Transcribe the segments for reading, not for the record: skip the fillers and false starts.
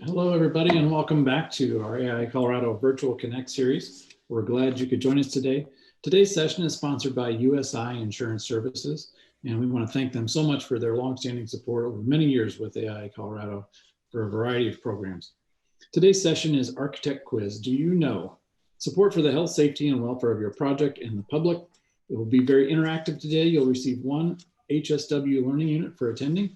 Hello, everybody, and welcome back to our AI Colorado Virtual Connect series. We're glad you could join us today. Today's session is sponsored by USI Insurance Services, and we want to thank them so much for their longstanding support over many years with AI Colorado for a variety of programs. Today's session is Architect Quiz. Do you know? Support for the health, safety, and welfare of your project and the public. It will be very interactive today. You'll receive one HSW learning unit for attending.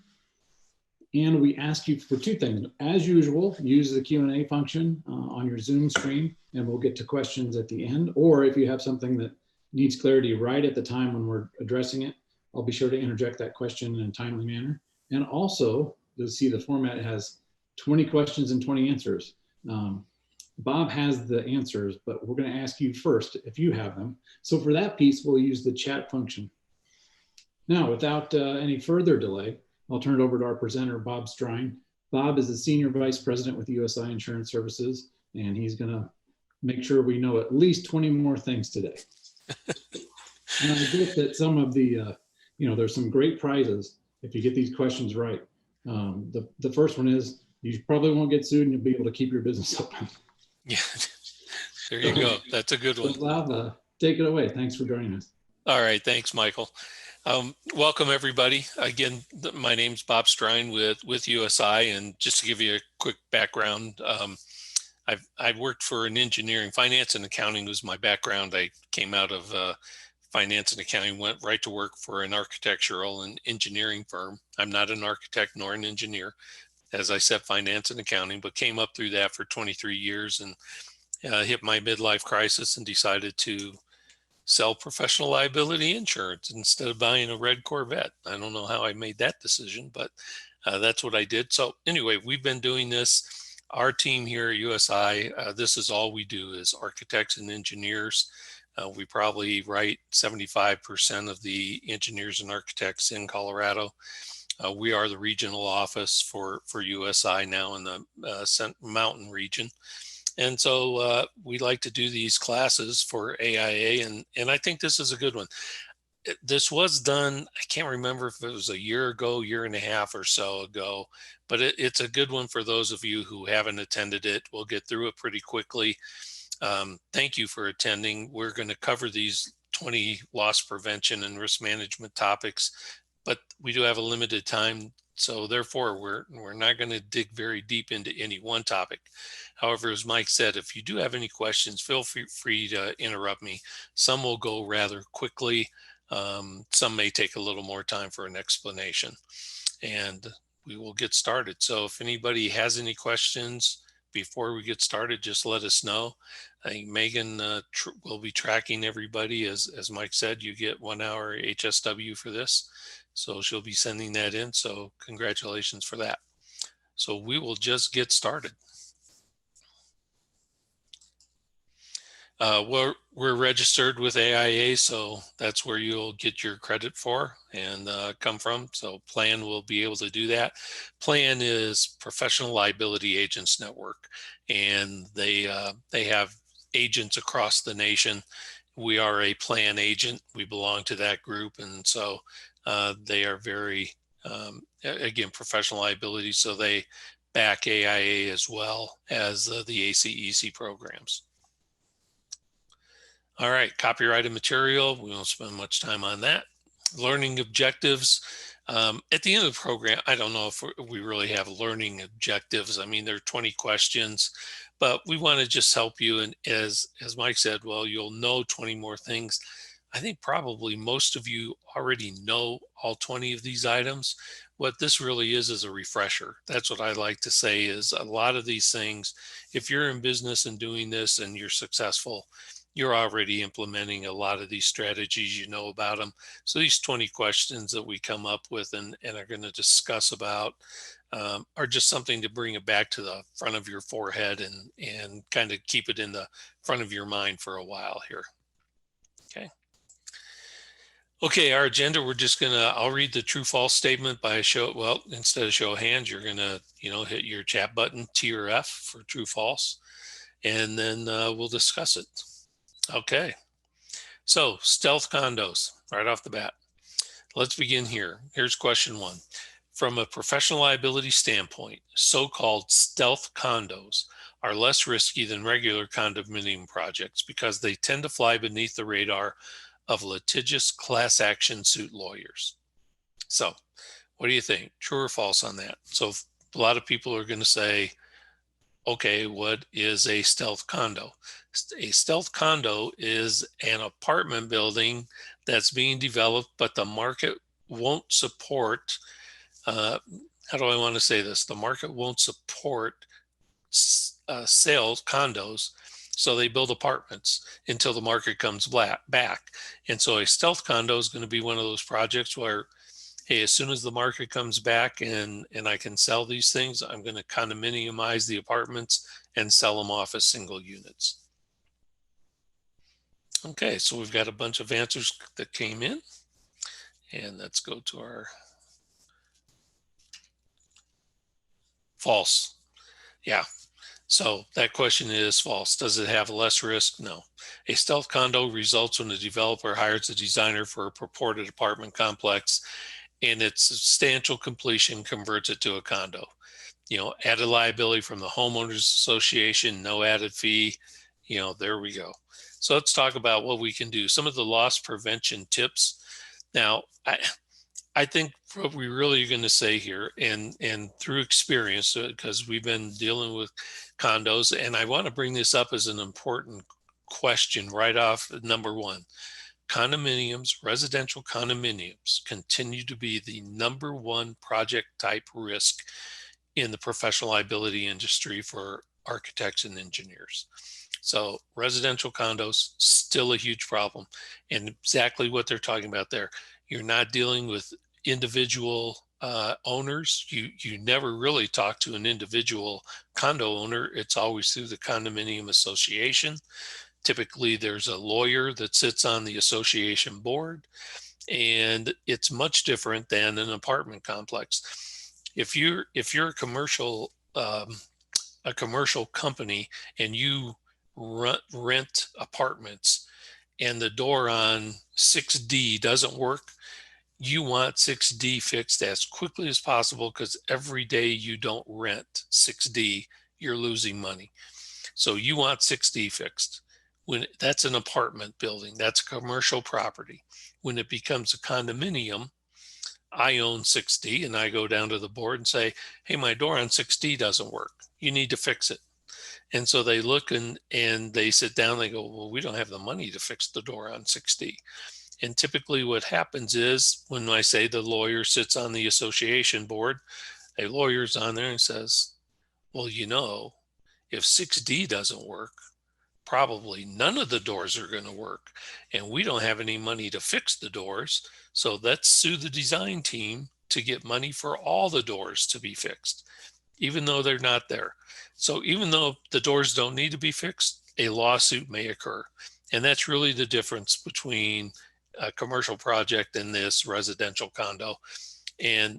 And we ask you for two things. As usual, use the Q&A function on your Zoom screen, and we'll get to questions at the end. Or if you have something that needs clarity right at the time when we're addressing it, I'll be sure to interject that question in a timely manner. And also, you'll see the format has 20 questions and 20 answers. Bob has the answers, but we're going to ask you first if you have them. So for that piece, we'll use the chat function. Now, without any further delay, I'll turn it over to our presenter, Bob Strine. Bob is the Senior Vice President with USI Insurance Services, and he's going to make sure we know at least 20 more things today. And I get that some of the, there's some great prizes if you get these questions right. The first one is you probably won't get sued and you'll be able to keep your business open. Yeah, there you go. That's a good one. Bob, take it away. Thanks for joining us. All right. Thanks, Michael. Welcome, everybody. Again, my name's Bob Strine with USI, and just to give you a quick background, I've worked for an engineering, finance and accounting was my background. I came out of finance and accounting, went right to work for an architectural and engineering firm. I'm not an architect nor an engineer. As I said, finance and accounting, but came up through that for 23 years and hit my midlife crisis and decided to sell professional liability insurance instead of buying a red Corvette. I don't know how I made that decision, but that's what I did. So anyway, we've been doing this. Our team here at USI, this is all we do is architects and engineers. We probably write 75% of the engineers and architects in Colorado. We are the regional office for USI now in the Mountain region. And so we like to do these classes for AIA, and I think this is a good one. This was done, I can't remember if it was a year ago, year and a half or so ago, but it's a good one for those of you who haven't attended it. We'll get through it pretty quickly. Thank you for attending. We're going to cover these 20 loss prevention and risk management topics, but we do have a limited time. So therefore, we're not going to dig very deep into any one topic. However, as Mike said, if you do have any questions, feel free to interrupt me. Some will go rather quickly. Some may take a little more time for an explanation. And we will get started. So if anybody has any questions before we get started, just let us know. I think Megan will be tracking everybody. As Mike said, you get 1 hour HSW for this. So she'll be sending that in. So congratulations for that. So we will just get started. We're registered with AIA, so that's where you'll get your credit for and come from. So PLAN will be able to do that. PLAN is Professional Liability Agents Network, and they have agents across the nation. We are a PLAN agent. We belong to that group, and so they are very, again, professional liability, so they back AIA as well as the ACEC programs. All right, copyrighted material. We won't spend much time on that. Learning objectives. At the end of the program, I don't know if we really have learning objectives. I mean, there are 20 questions, but we want to just help you. And as Mike said, well, you'll know 20 more things. I think probably most of you already know all 20 of these items. What this really is a refresher. That's what I like to say is a lot of these things, if you're in business and doing this and you're successful, you're already implementing a lot of these strategies, you know about them. So these 20 questions that we come up with and are going to discuss about are just something to bring it back to the front of your forehead and kind of keep it in the front of your mind for a while here. Okay, our agenda, we're just I'll read the true false statement by instead of show of hands, you're gonna, hit your chat button, T or F for true false, and then we'll discuss it. Okay, so stealth condos, right off the bat. Let's begin here. Here's question 1. From a professional liability standpoint, so-called stealth condos are less risky than regular condominium projects because they tend to fly beneath the radar of litigious class action suit lawyers. So, what do you think? True or false on that? So, a lot of people are going to say, okay, what is a stealth condo? A stealth condo is an apartment building that's being developed, but the market won't support. How do I want to say this? The market won't support sales condos, so they build apartments until the market comes back. And so a stealth condo is going to be one of those projects where, hey, as soon as the market comes back and I can sell these things, I'm going to condominiumize the apartments and sell them off as single units. Okay, so we've got a bunch of answers that came in, and let's go to our false. Yeah, so that question is false. Does it have less risk? No. A stealth condo results when the developer hires a designer for a purported apartment complex and its substantial completion converts it to a condo. Added liability from the homeowners association, no added fee. There we go. So let's talk about what we can do. Some of the loss prevention tips. Now, I think what we really are going to say here, and through experience, because we've been dealing with condos, and I want to bring this up as an important question right off. Number one, condominiums, residential condominiums, continue to be the number one project type risk in the professional liability industry for architects and engineers. So residential condos, still a huge problem. And exactly what they're talking about there. You're not dealing with individual owners. You never really talk to an individual condo owner. It's always through the condominium association. Typically, there's a lawyer that sits on the association board, and it's much different than an apartment complex. If you're a commercial company and you rent apartments and the door on 6D doesn't work, you want 6D fixed as quickly as possible, because every day you don't rent 6D, you're losing money. So you want 6D fixed. When that's an apartment building, that's a commercial property. When it becomes a condominium, I own 6D and I go down to the board and say, hey, my door on 6D doesn't work. You need to fix it. And so they look and they sit down, they go, well, we don't have the money to fix the door on 6D. And typically what happens is, when I say the lawyer sits on the association board, a lawyer's on there and says, well, if 6D doesn't work, probably none of the doors are going to work, and we don't have any money to fix the doors. So let's sue the design team to get money for all the doors to be fixed, even though they're not there. So even though the doors don't need to be fixed, a lawsuit may occur. And that's really the difference between a commercial project and this residential condo. And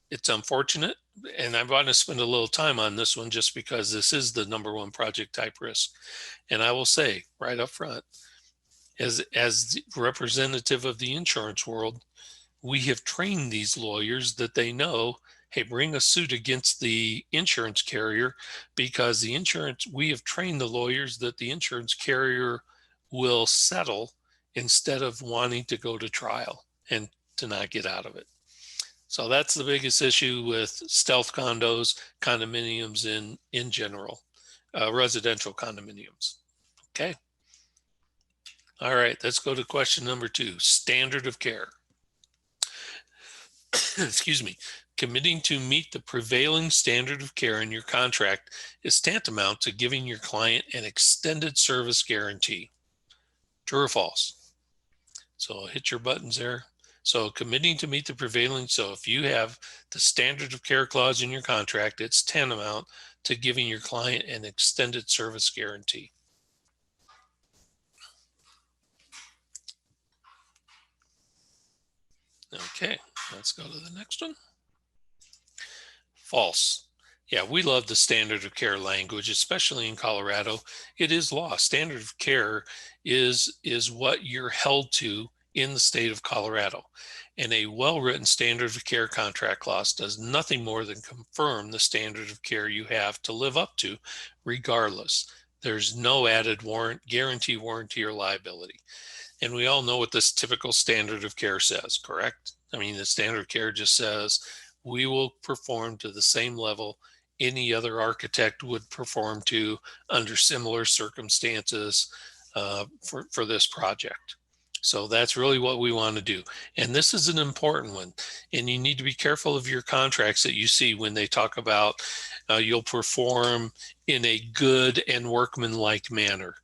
it's unfortunate, and I want to spend a little time on this one just because this is the number one project type risk. And I will say right up front, as the representative of the insurance world, we have trained these lawyers that they know, hey, bring a suit against the insurance carrier, because we have trained the lawyers that the insurance carrier will settle instead of wanting to go to trial and to not get out of it. So that's the biggest issue with stealth condos, condominiums in general, residential condominiums. Okay. All right, let's go to question number 2, standard of care. Excuse me. Committing to meet the prevailing standard of care in your contract is tantamount to giving your client an extended service guarantee. True or false? So hit your buttons there. So committing to meet the prevailing, so if you have the standard of care clause in your contract, it's tantamount to giving your client an extended service guarantee. Okay, let's go to the next one. False. Yeah, we love the standard of care language, especially in Colorado. It is law. Standard of care is what you're held to in the state of Colorado. And a well-written standard of care contract clause does nothing more than confirm the standard of care you have to live up to, regardless. There's no added guarantee, warranty, or liability. And we all know what this typical standard of care says, correct? I mean, the standard of care just says, we will perform to the same level any other architect would perform to under similar circumstances for this project. So that's really what we want to do. And this is an important one. And you need to be careful of your contracts that you see when they talk about you'll perform in a good and workmanlike manner.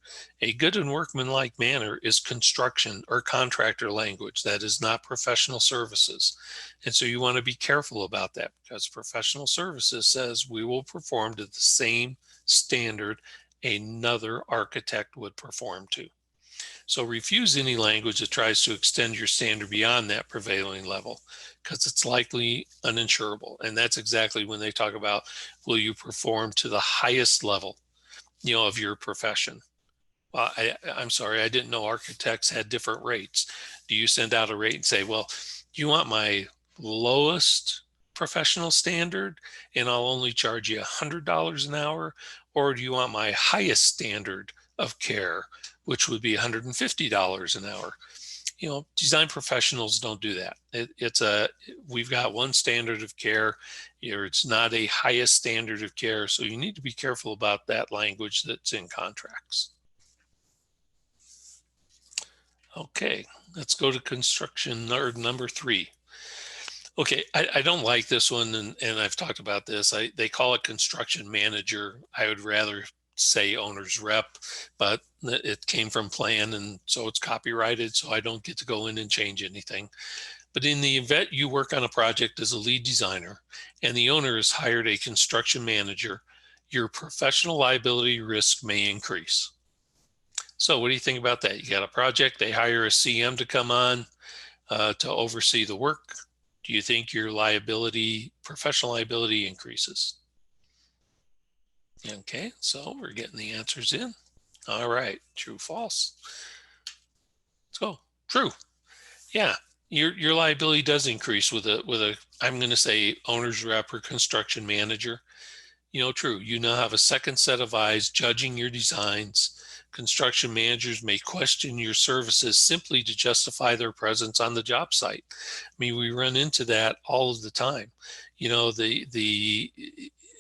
A good and workmanlike manner is construction or contractor language. That is not professional services. And so you want to be careful about that, because professional services says we will perform to the same standard another architect would perform to. So refuse any language that tries to extend your standard beyond that prevailing level, because it's likely uninsurable. And that's exactly when they talk about, will you perform to the highest level, of your profession? Well, I'm sorry, I didn't know architects had different rates. Do you send out a rate and say, well, do you want my lowest professional standard and I'll only charge you $100 an hour? Or do you want my highest standard of care, which would be $150 an hour? Design professionals don't do that. We've got one standard of care. It's not a highest standard of care. So you need to be careful about that language that's in contracts. Okay, let's go to construction number 3. Okay, I don't like this one, and I've talked about this. They call it construction manager. I would rather say owner's rep, but it came from plan, and so it's copyrighted, so I don't get to go in and change anything. But in the event you work on a project as a lead designer and the owner has hired a construction manager, your professional liability risk may increase. So what do you think about that? You got a project, they hire a CM to come on to oversee the work. Do you think your professional liability increases? Okay, so we're getting the answers in. All right, true, false. Let's go. True. Yeah, your liability does increase with a I'm going to say owner's rep or construction manager. True. You now have a second set of eyes judging your designs. Construction managers may question your services simply to justify their presence on the job site. I mean, we run into that all of the time.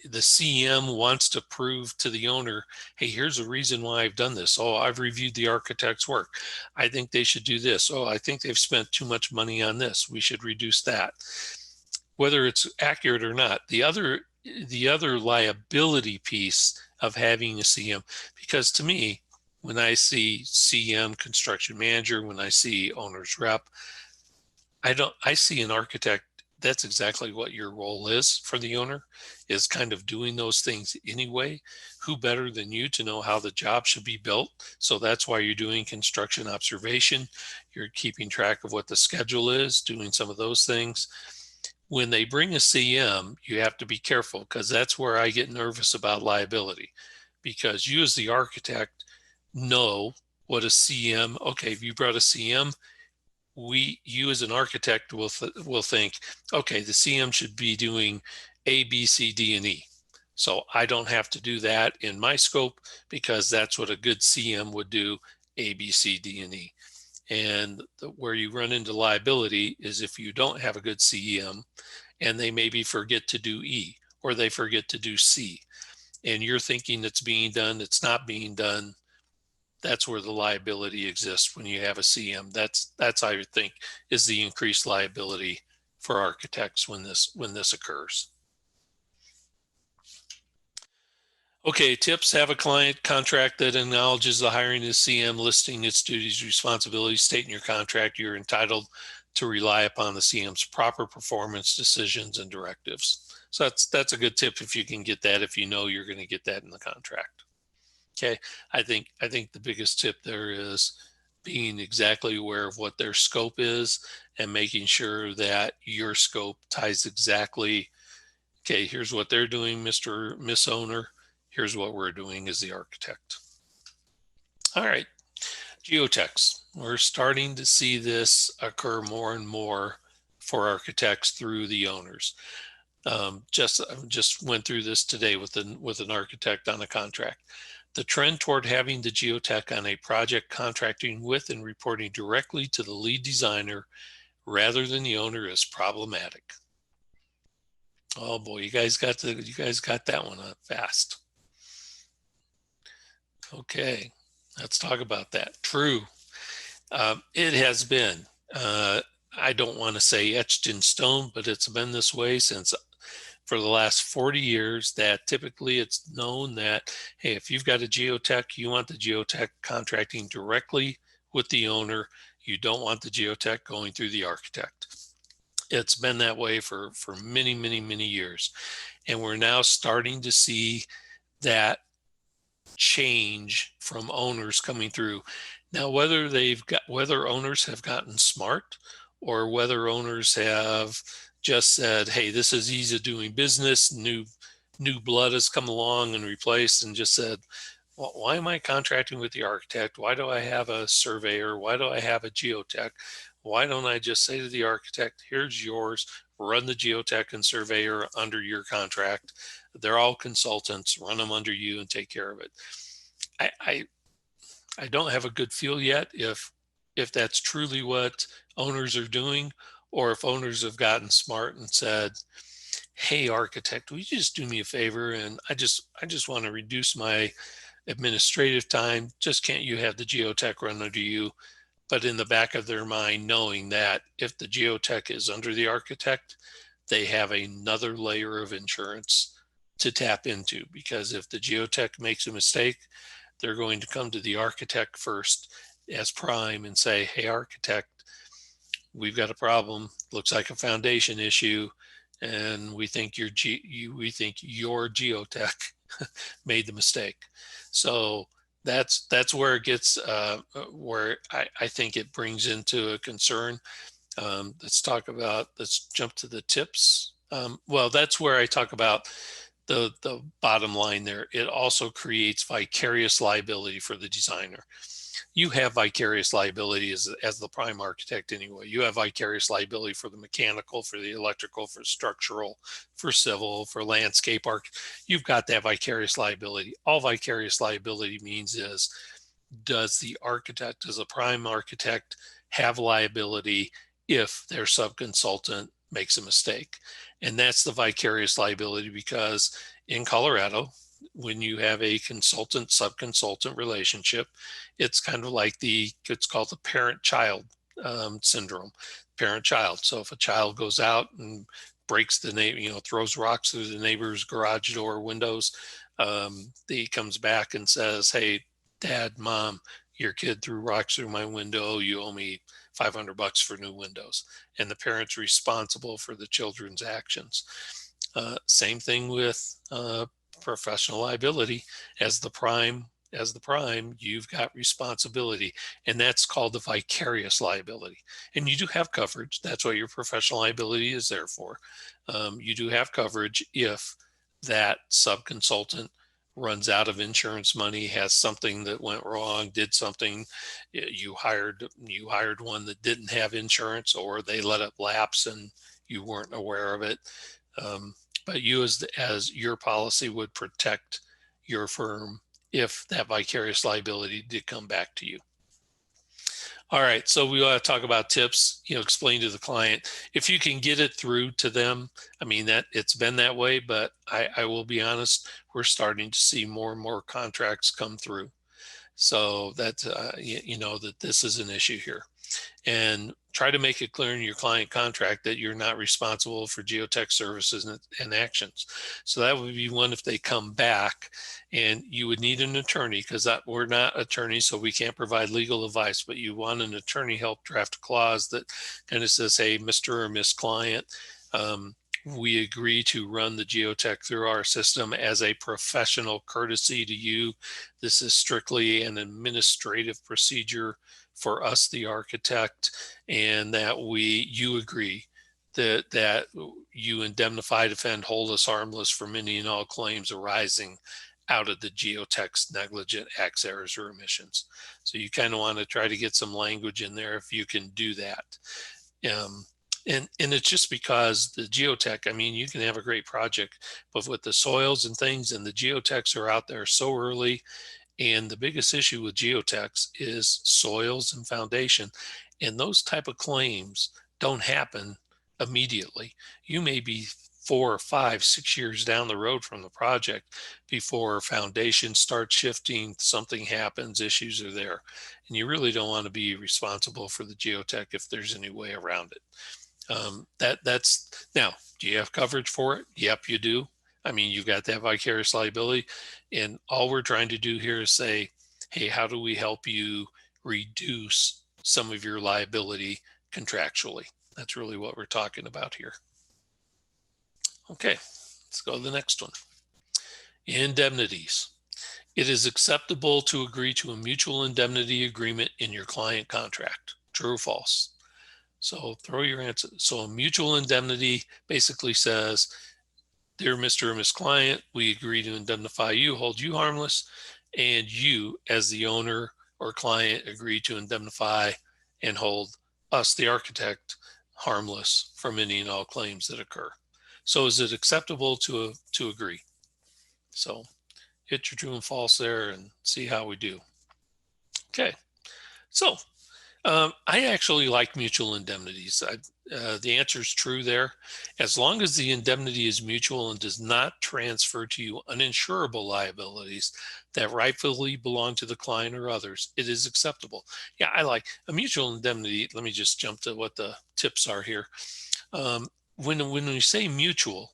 The CM wants to prove to the owner, hey, here's a reason why I've done this. Oh, I've reviewed the architect's work. I think they should do this. Oh, I think they've spent too much money on this. We should reduce that. Whether it's accurate or not, the other liability piece of having a CM, because to me, when I see CM, construction manager, when I see owner's rep, I see an architect. That's exactly what your role is for the owner, is kind of doing those things anyway. Who better than you to know how the job should be built? So that's why you're doing construction observation. You're keeping track of what the schedule is, doing some of those things. When they bring a CM, you have to be careful, because that's where I get nervous about liability, because you as the architect know what a CM, okay, if you brought a CM, you as an architect will think, okay, the CM should be doing A, B, C, D, and E. So I don't have to do that in my scope, because that's what a good CM would do, A, B, C, D, and E. And where you run into liability is if you don't have a good CM and they maybe forget to do E, or they forget to do C, and you're thinking it's being done, it's not being done. That's where the liability exists when you have a CM. That's I would think is the increased liability for architects when this occurs. Okay, tips: have a client contract that acknowledges the hiring of CM, listing its duties, responsibilities. State in your contract you're entitled to rely upon the CM's proper performance, decisions, and directives. So that's a good tip if you can get that, if you know you're going to get that in the contract. Okay, I think the biggest tip there is being exactly aware of what their scope is and making sure that your scope ties exactly, okay, here's what they're doing, Mr. or Miss Owner. Here's what we're doing as the architect. All right, Geotechs. We're starting to see this occur more and more for architects through the owners. Just went through this today with an architect on a contract. The trend toward having the geotech on a project contracting with and reporting directly to the lead designer rather than the owner is problematic. Oh boy, you guys got that one up fast. Okay, let's talk about that. True. It has been, I don't want to say etched in stone, but it's been this way since for the last 40 years that typically it's known that, hey, if you've got a geotech, you want the geotech contracting directly with the owner. You don't want the geotech going through the architect. It's been that way for many, many, many years. And we're now starting to see that change from owners coming through. Now, whether owners have gotten smart or whether owners have just said, hey, this is ease of doing business, new blood has come along and replaced, and just said, well, why am I contracting with the architect? Why do I have a surveyor? Why do I have a geotech? Why don't I just say to the architect, here's yours, run the geotech and surveyor under your contract. They're all consultants, run them under you and take care of it. I don't have a good feel yet if that's truly what owners are doing, or if owners have gotten smart and said, hey, architect, will you just do me a favor? And I just want to reduce my administrative time. Just can't you have the geotech run under you? But in the back of their mind, knowing that if the geotech is under the architect, they have another layer of insurance to tap into, because if the geotech makes a mistake, they're going to come to the architect first as prime and say, hey, architect, we've got a problem. Looks like a foundation issue. And we think your geotech made the mistake. So that's where it gets, where I think it brings into a concern. Let's jump to the tips. Well, that's where I talk about the bottom line there. It also creates vicarious liability for the designer. You have vicarious liability as the prime architect anyway. You have vicarious liability for the mechanical, for the electrical, for structural, for civil, for landscape arch. You've got that vicarious liability. All vicarious liability means is, does the prime architect have liability if their subconsultant makes a mistake? And that's the vicarious liability, because in Colorado, when you have a consultant subconsultant relationship, it's kind of like it's called the parent-child syndrome, parent-child. So if a child goes out and breaks throws rocks through the neighbor's garage door windows, he comes back and says, hey, Dad, Mom, your kid threw rocks through my window. You owe me $500 for new windows. And the parent's responsible for the children's actions. Same thing with professional liability. As the prime, you've got responsibility, and that's called the vicarious liability. And you do have coverage. That's what your professional liability is there for. You do have coverage if that subconsultant runs out of insurance money, has something that went wrong, did something, you hired one that didn't have insurance, or they let it lapse and you weren't aware of it. But you as your policy would protect your firm if that vicarious liability did come back to you. All right, so we want to talk about tips, explain to the client. If you can get it through to them, I mean, that it's been that way, but I will be honest, we're starting to see more and more contracts come through. So that, that this is an issue here. And try to make it clear in your client contract that you're not responsible for geotech services and actions. So that would be one if they come back, and you would need an attorney, because we're not attorneys, so we can't provide legal advice, but you want an attorney help draft a clause that kind of says, hey, Mr. or Miss Client, we agree to run the geotech through our system as a professional courtesy to you. This is strictly an administrative procedure for us, the architect, and that you agree that you indemnify, defend, hold us harmless from any and all claims arising out of the geotext negligent acts, errors, or omissions. So you kind of want to try to get some language in there if you can do that. And it's just because the geotech, I mean, you can have a great project, but with the soils and things and the geotechs are out there so early. And the biggest issue with geotechs is soils and foundation. And those type of claims don't happen immediately. You may be 4 or 5, 6 years down the road from the project before foundation starts shifting, something happens, issues are there. And you really don't want to be responsible for the geotech if there's any way around it. That's now, do you have coverage for it? Yep, you do. I mean, you've got that vicarious liability. And all we're trying to do here is say, hey, how do we help you reduce some of your liability contractually? That's really what we're talking about here. Okay, let's go to the next one. Indemnities. It is acceptable to agree to a mutual indemnity agreement in your client contract. True or false? So throw your answer. So a mutual indemnity basically says, dear Mr. or Ms. Client, we agree to indemnify you, hold you harmless, and you as the owner or client agree to indemnify and hold us, the architect, harmless from any and all claims that occur. So is it acceptable to agree? So hit your true and false there and see how we do. Okay, so I actually like mutual indemnities. The answer is true there. As long as the indemnity is mutual and does not transfer to you uninsurable liabilities that rightfully belong to the client or others, it is acceptable. Yeah, I like a mutual indemnity. Let me just jump to what the tips are here. When we say mutual,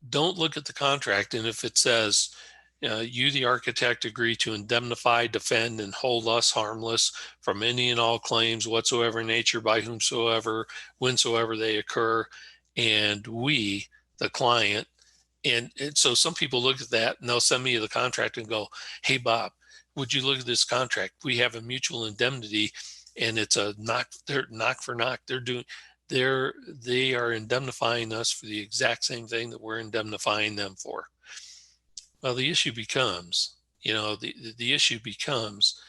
don't look at the contract, and if it says, you, the architect, agree to indemnify, defend, and hold us harmless from any and all claims whatsoever in nature by whomsoever, whensoever they occur, and we, the client. And so some people look at that and they'll send me the contract and go, hey, Bob, would you look at this contract? We have a mutual indemnity and it's a knock for knock. They are indemnifying us for the exact same thing that we're indemnifying them for. Well, the issue becomes, the issue becomes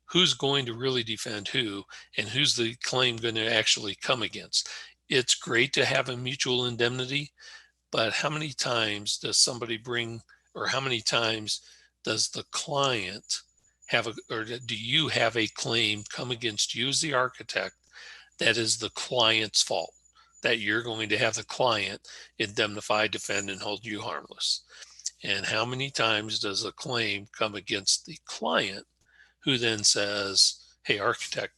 who's going to really defend who and who's the claim going to actually come against. It's great to have a mutual indemnity, but how many times does somebody bring, or how many times does the client or do you have a claim come against you as the architect that is the client's fault, that you're going to have the client indemnify, defend, and hold you harmless? And how many times does a claim come against the client who then says, hey, architect,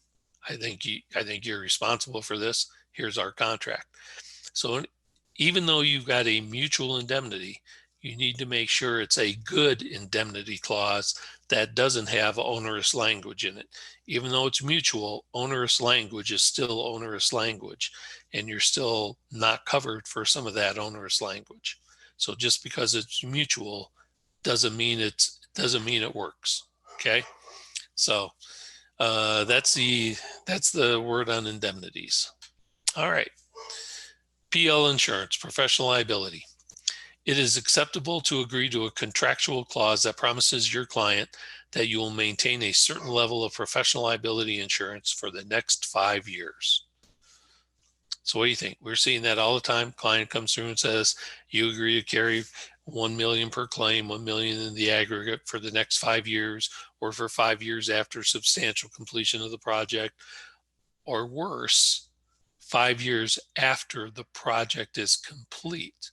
I think you're responsible for this. Here's our contract. So even though you've got a mutual indemnity, you need to make sure it's a good indemnity clause that doesn't have onerous language in it. Even though it's mutual, onerous language is still onerous language, and you're still not covered for some of that onerous language. So just because it's mutual doesn't mean it works. Okay. So that's the word on indemnities. All right. PL insurance, professional liability. It is acceptable to agree to a contractual clause that promises your client that you will maintain a certain level of professional liability insurance for the next 5 years. So what do you think? We're seeing that all the time. Client comes through and says, you agree to carry $1 million per claim, $1 million in the aggregate for the next 5 years, or for 5 years after substantial completion of the project, or worse, 5 years after the project is complete.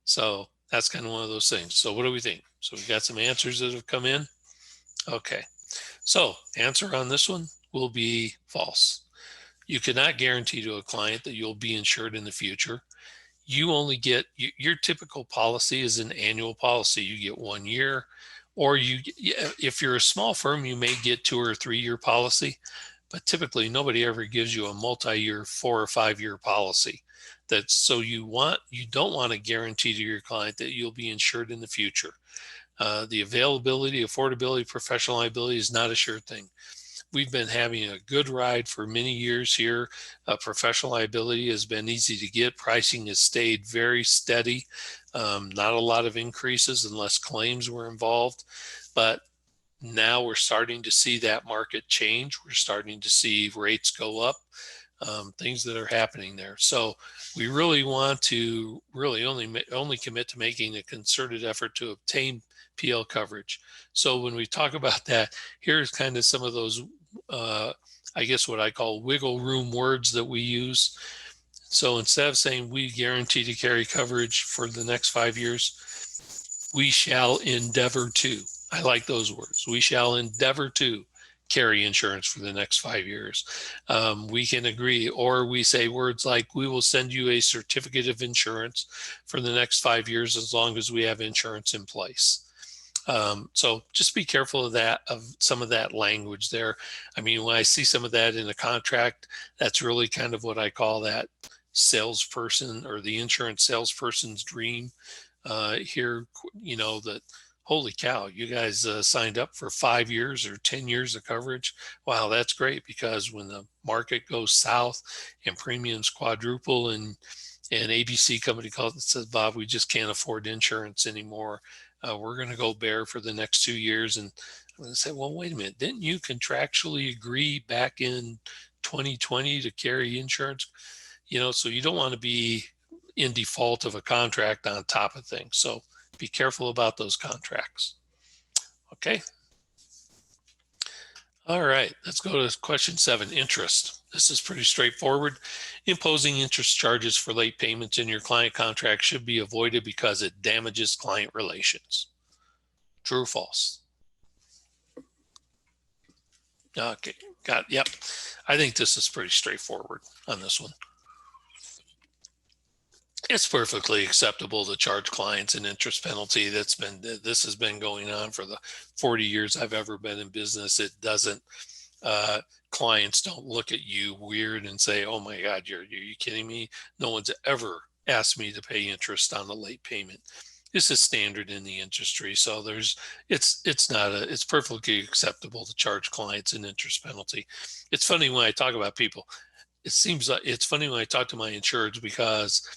So that's kind of one of those things. So what do we think? So we've got some answers that have come in. Okay. So answer on this one will be false. You cannot guarantee to a client that you'll be insured in the future. You only get, your typical policy is an annual policy. You get 1 year, or if you're a small firm, you may get 2 or 3 year policy, but typically nobody ever gives you a multi-year 4 or 5 year policy. So you don't want to guarantee to your client that you'll be insured in the future. The availability, affordability, professional liability is not a sure thing. We've been having a good ride for many years here. Professional liability has been easy to get. Pricing has stayed very steady. Not a lot of increases unless claims were involved, but now we're starting to see that market change. We're starting to see rates go up, things that are happening there. So we really want to really only commit to making a concerted effort to obtain PL coverage. So when we talk about that, here's kind of some of those, I guess what I call wiggle room words that we use. So instead of saying we guarantee to carry coverage for the next 5 years, we shall endeavor to. I like those words. We shall endeavor to carry insurance for the next 5 years. We can agree, or we say words like, we will send you a certificate of insurance for the next 5 years as long as we have insurance in place. So just be careful of that, of some of that language there. I mean, when I see some of that in a contract, that's really kind of what I call that salesperson or the insurance salesperson's dream. Here, that holy cow, you guys signed up for 5 years or 10 years of coverage. Wow, that's great, because when the market goes south and premiums quadruple and ABC company calls and says, Bob, we just can't afford insurance anymore. We're going to go bare for the next 2 years. And I'm going to say, well, wait a minute, didn't you contractually agree back in 2020 to carry insurance? So you don't want to be in default of a contract on top of things. So be careful about those contracts. Okay. All right, let's go to question 7, interest. This is pretty straightforward. Imposing interest charges for late payments in your client contract should be avoided because it damages client relations. True or false? Okay, yep. I think this is pretty straightforward on this one. It's perfectly acceptable to charge clients an interest penalty. This has been going on for the 40 years I've ever been in business. It doesn't, clients don't look at you weird and say, oh my God, are you kidding me? No one's ever asked me to pay interest on a late payment. This is standard in the industry. So it's perfectly acceptable to charge clients an interest penalty. It's funny when I talk about people, it seems like it's funny when I talk to my insureds, because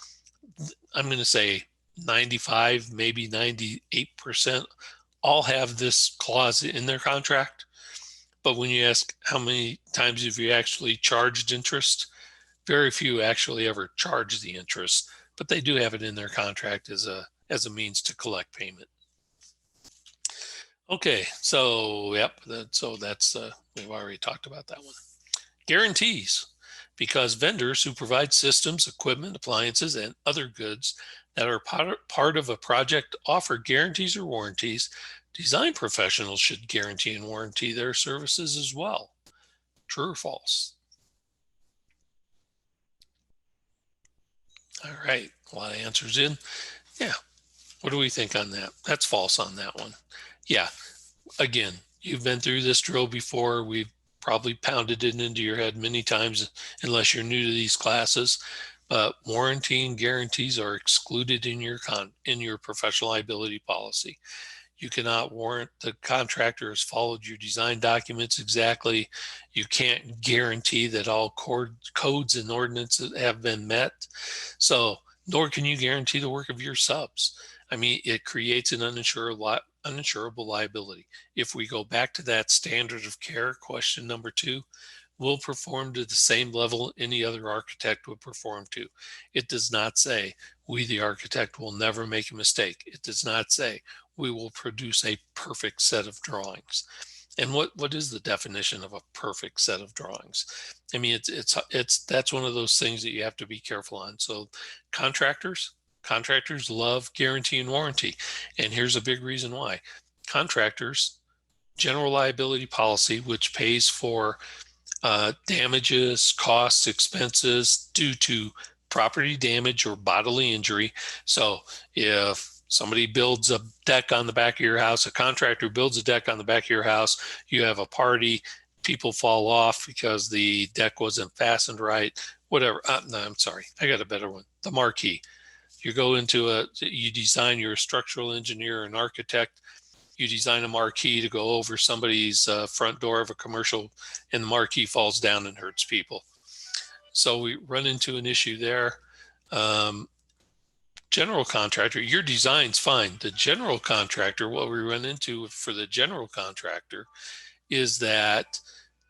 I'm going to say 95, maybe 98% all have this clause in their contract. But when you ask how many times have you actually charged interest, very few actually ever charge the interest, but they do have it in their contract as a means to collect payment. Okay, so yep, so that's we've already talked about that one. Guarantees. Because vendors who provide systems, equipment, appliances, and other goods that are part of a project offer guarantees or warranties, design professionals should guarantee and warranty their services as well. True or false? All right, a lot of answers in. Yeah, what do we think on that? That's false on that one. Yeah, again, you've been through this drill before. We've probably pounded it into your head many times, unless you're new to these classes. But warranty and guarantees are excluded in your professional liability policy. You cannot warrant the contractor has followed your design documents exactly. You can't guarantee that all codes and ordinances have been met. So, nor can you guarantee the work of your subs. I mean, it creates an uninsurable liability. If we go back to that standard of care, question number 2, will perform to the same level any other architect would perform to. It does not say we, the architect, will never make a mistake. It does not say we will produce a perfect set of drawings. And what is the definition of a perfect set of drawings? I mean, that's one of those things that you have to be careful on. So contractors love guarantee and warranty. And here's a big reason why. Contractors, general liability policy, which pays for damages, costs, expenses due to property damage or bodily injury. So if somebody builds a deck on the back of your house, a contractor builds a deck on the back of your house, you have a party, people fall off because the deck wasn't fastened right, whatever. No, I'm sorry. I got a better one. The marquee. You go into you design, you're a structural engineer, an architect, you design a marquee to go over somebody's front door of a commercial, and the marquee falls down and hurts people. So we run into an issue there. General contractor, your design's fine. The general contractor, what we run into for the general contractor is that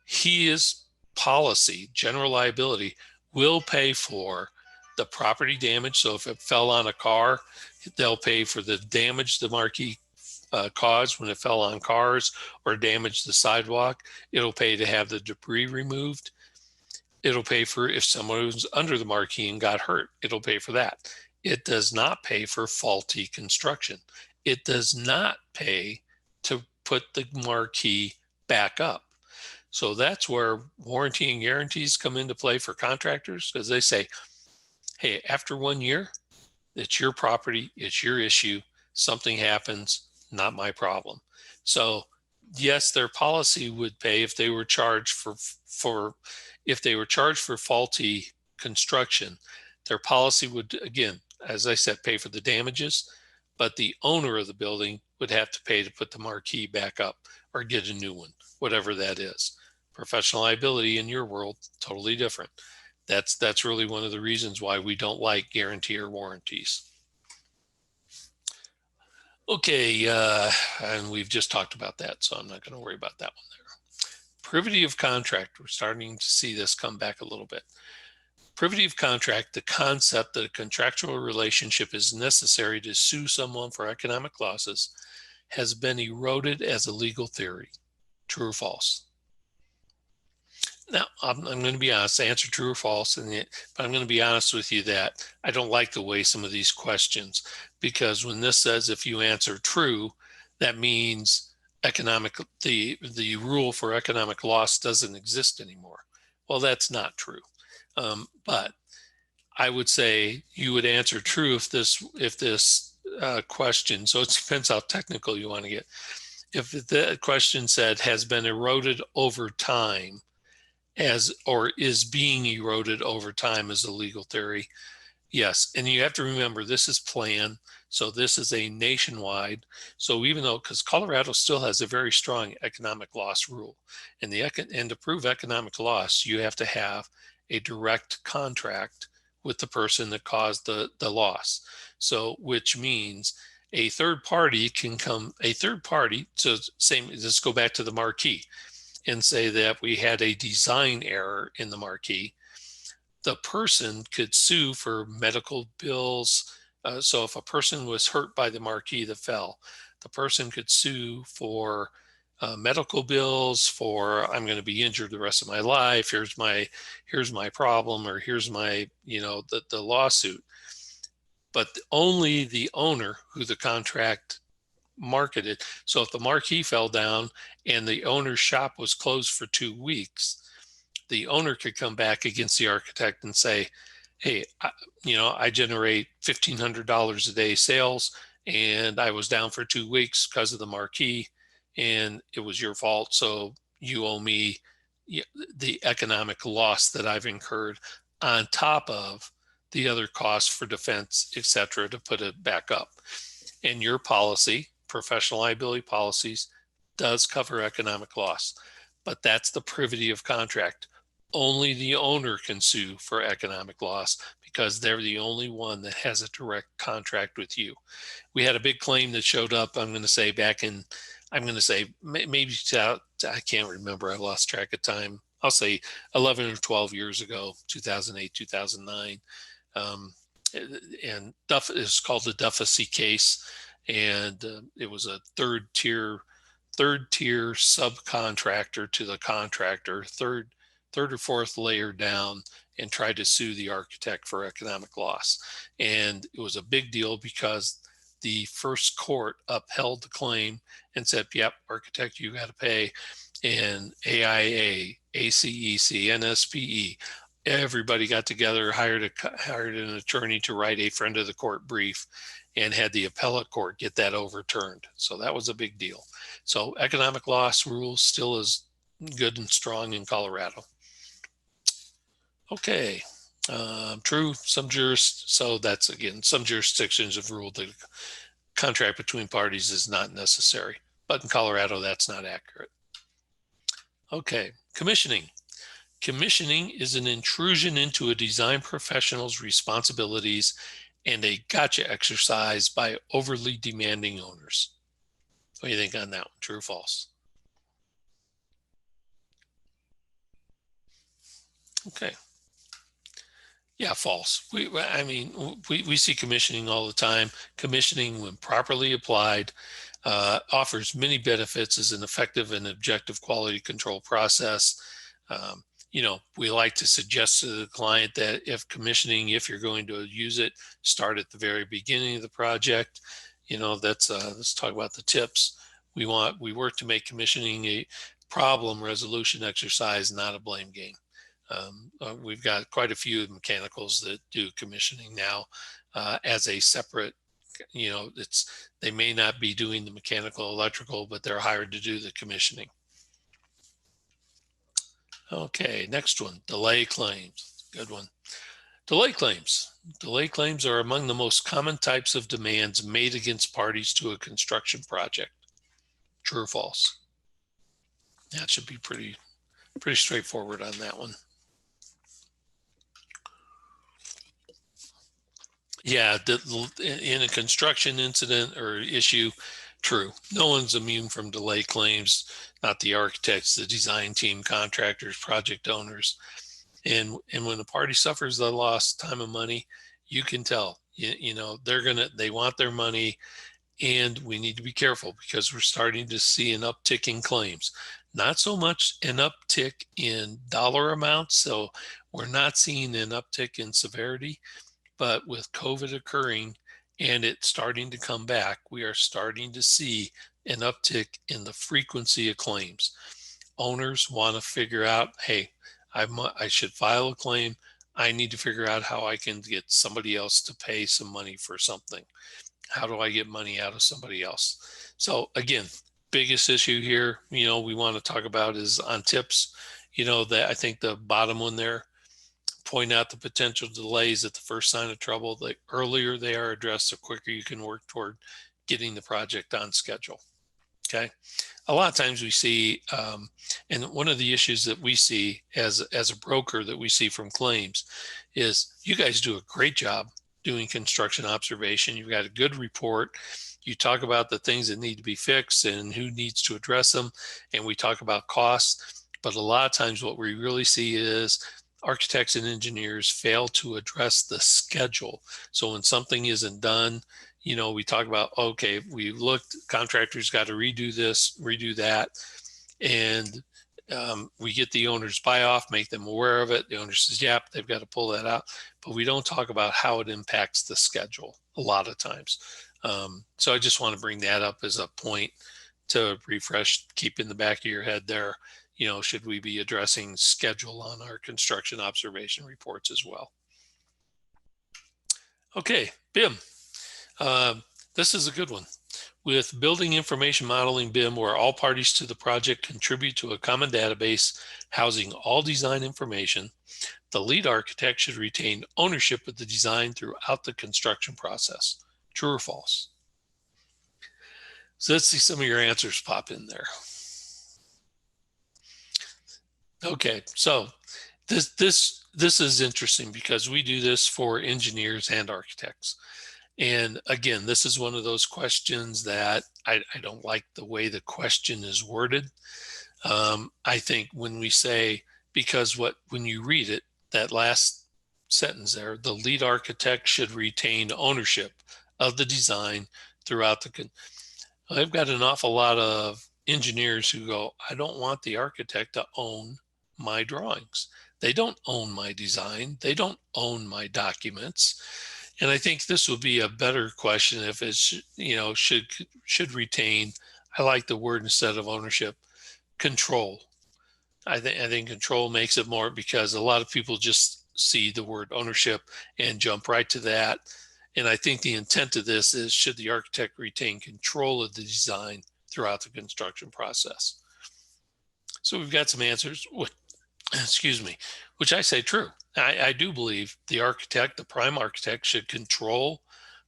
his policy, general liability, will pay for the property damage. So if it fell on a car, they'll pay for the damage the marquee caused when it fell on cars or damaged the sidewalk. It'll pay to have the debris removed. It'll pay for if someone was under the marquee and got hurt. It'll pay for that. It does not pay for faulty construction. It does not pay to put the marquee back up. So that's where warranty and guarantees come into play for contractors, because they say, hey, after 1 year, it's your property, it's your issue. Something happens, not my problem. So yes, their policy would pay if they were charged for faulty construction. Their policy would, again, as I said, pay for the damages, but the owner of the building would have to pay to put the marquee back up or get a new one, whatever that is. Professional liability in your world, totally different. That's really one of the reasons why we don't like guarantee or warranties. Okay, and we've just talked about that, so I'm not going to worry about that one there. Privity of contract, we're starting to see this come back a little bit. Privity of contract, the concept that a contractual relationship is necessary to sue someone for economic losses, has been eroded as a legal theory. True or false? Now, I'm going to be honest, answer true or false, but I'm going to be honest with you that I don't like the way some of these questions, because when this says if you answer true, that means the rule for economic loss doesn't exist anymore. Well, that's not true. But I would say you would answer true if this question, so it depends how technical you want to get. If the question said has been eroded over time, or is being eroded over time as a legal theory, yes. And you have to remember, this is plan. So this is a nationwide. So even though, because Colorado still has a very strong economic loss rule, and to prove economic loss, you have to have a direct contract with the person that caused the loss. So which means a third party can come, so same, let's go back to the marquee and say that we had a design error in the marquee. The person could sue for medical bills. So if a person was hurt by the marquee that fell, the person could sue for medical bills, for I'm going to be injured the rest of my life. Here's my problem, or here's my, the lawsuit. But only the owner who the contract marketed. So if the marquee fell down and the owner's shop was closed for 2 weeks, the owner could come back against the architect and say, hey, I generate $1,500 a day sales, and I was down for 2 weeks because of the marquee, and it was your fault. So you owe me the economic loss that I've incurred on top of the other costs for defense, et cetera, to put it back up. And your policy, professional liability policies, does cover economic loss, but that's the privity of contract. Only the owner can sue for economic loss because they're the only one that has a direct contract with you. We had a big claim that showed up, I'm going to say maybe I can't remember, I lost track of time. I'll say 11 or 12 years ago, 2008, 2009. And it's called the Duffy case. And it was a third tier subcontractor to the contractor, third or fourth layer down, and tried to sue the architect for economic loss. And it was a big deal because the first court upheld the claim and said, yep, architect, you got to pay. And AIA, ACEC, NSPE, everybody got together, hired an attorney to write a friend of the court brief, and had the appellate court get that overturned. So that was a big deal. So economic loss rule still is good and strong in Colorado. Okay, true. So that's, again, some jurisdictions have ruled that contract between parties is not necessary, but in Colorado, that's not accurate. Okay, commissioning. Commissioning is an intrusion into a design professional's responsibilities and a gotcha exercise by overly demanding owners. What do you think on that one? True or false? Okay. Yeah, false. We see commissioning all the time. Commissioning, when properly applied, offers many benefits as an effective and objective quality control process. We like to suggest to the client that if you're going to use it, start at the very beginning of the project. Let's talk about the tips. We work to make commissioning a problem resolution exercise, not a blame game. We've got quite a few mechanicals that do commissioning now as a separate, they may not be doing the mechanical electrical, but they're hired to do the commissioning. Okay, next one, delay claims. Good one. Delay claims. Delay claims are among the most common types of demands made against parties to a construction project. True or false? That should be pretty straightforward on that one. Yeah, in a construction incident or issue, true. No one's immune from delay claims, not the architects, the design team, contractors, project owners. And when a party suffers the loss, time and money, you can tell, they want their money, and we need to be careful because we're starting to see an uptick in claims. Not so much an uptick in dollar amounts, so we're not seeing an uptick in severity. But with COVID occurring and it starting to come back, we are starting to see an uptick in the frequency of claims. Owners want to figure out, hey, I should file a claim. I need to figure out how I can get somebody else to pay some money for something. How do I get money out of somebody else? So again, biggest issue here, we want to talk about is on tips. That I think the bottom one there, point out the potential delays at the first sign of trouble. The earlier they are addressed, the quicker you can work toward getting the project on schedule. Okay. A lot of times we see, and one of the issues that we see as a broker that we see from claims is you guys do a great job doing construction observation. You've got a good report. You talk about the things that need to be fixed and who needs to address them. And we talk about costs. But a lot of times what we really see is architects and engineers fail to address the schedule. So when something isn't done, we talk about, okay, we looked, contractors got to redo this, redo that. And we get the owner's buy off, make them aware of it. The owner says, yep, they've got to pull that out. But we don't talk about how it impacts the schedule a lot of times. So I just want to bring that up as a point to refresh, keep in the back of your head there. Should we be addressing schedule on our construction observation reports as well? Okay, BIM. This is a good one. With building information modeling BIM, where all parties to the project contribute to a common database housing all design information, the lead architect should retain ownership of the design throughout the construction process. True or false? So let's see some of your answers pop in there. Okay, so this is interesting because we do this for engineers and architects. And again, this is one of those questions that I don't like the way the question is worded. I think when we say, because when you read it, that last sentence there, the lead architect should retain ownership of the design throughout I've got an awful lot of engineers who go, I don't want the architect to own my drawings. They don't own my design. They don't own my documents. And I think this would be a better question if it's, should retain, I like the word instead of ownership, control. I think control makes it more, because a lot of people just see the word ownership and jump right to that. And I think the intent of this is, should the architect retain control of the design throughout the construction process? So we've got some answers, excuse me, which I say true. I do believe the architect, the prime architect, should control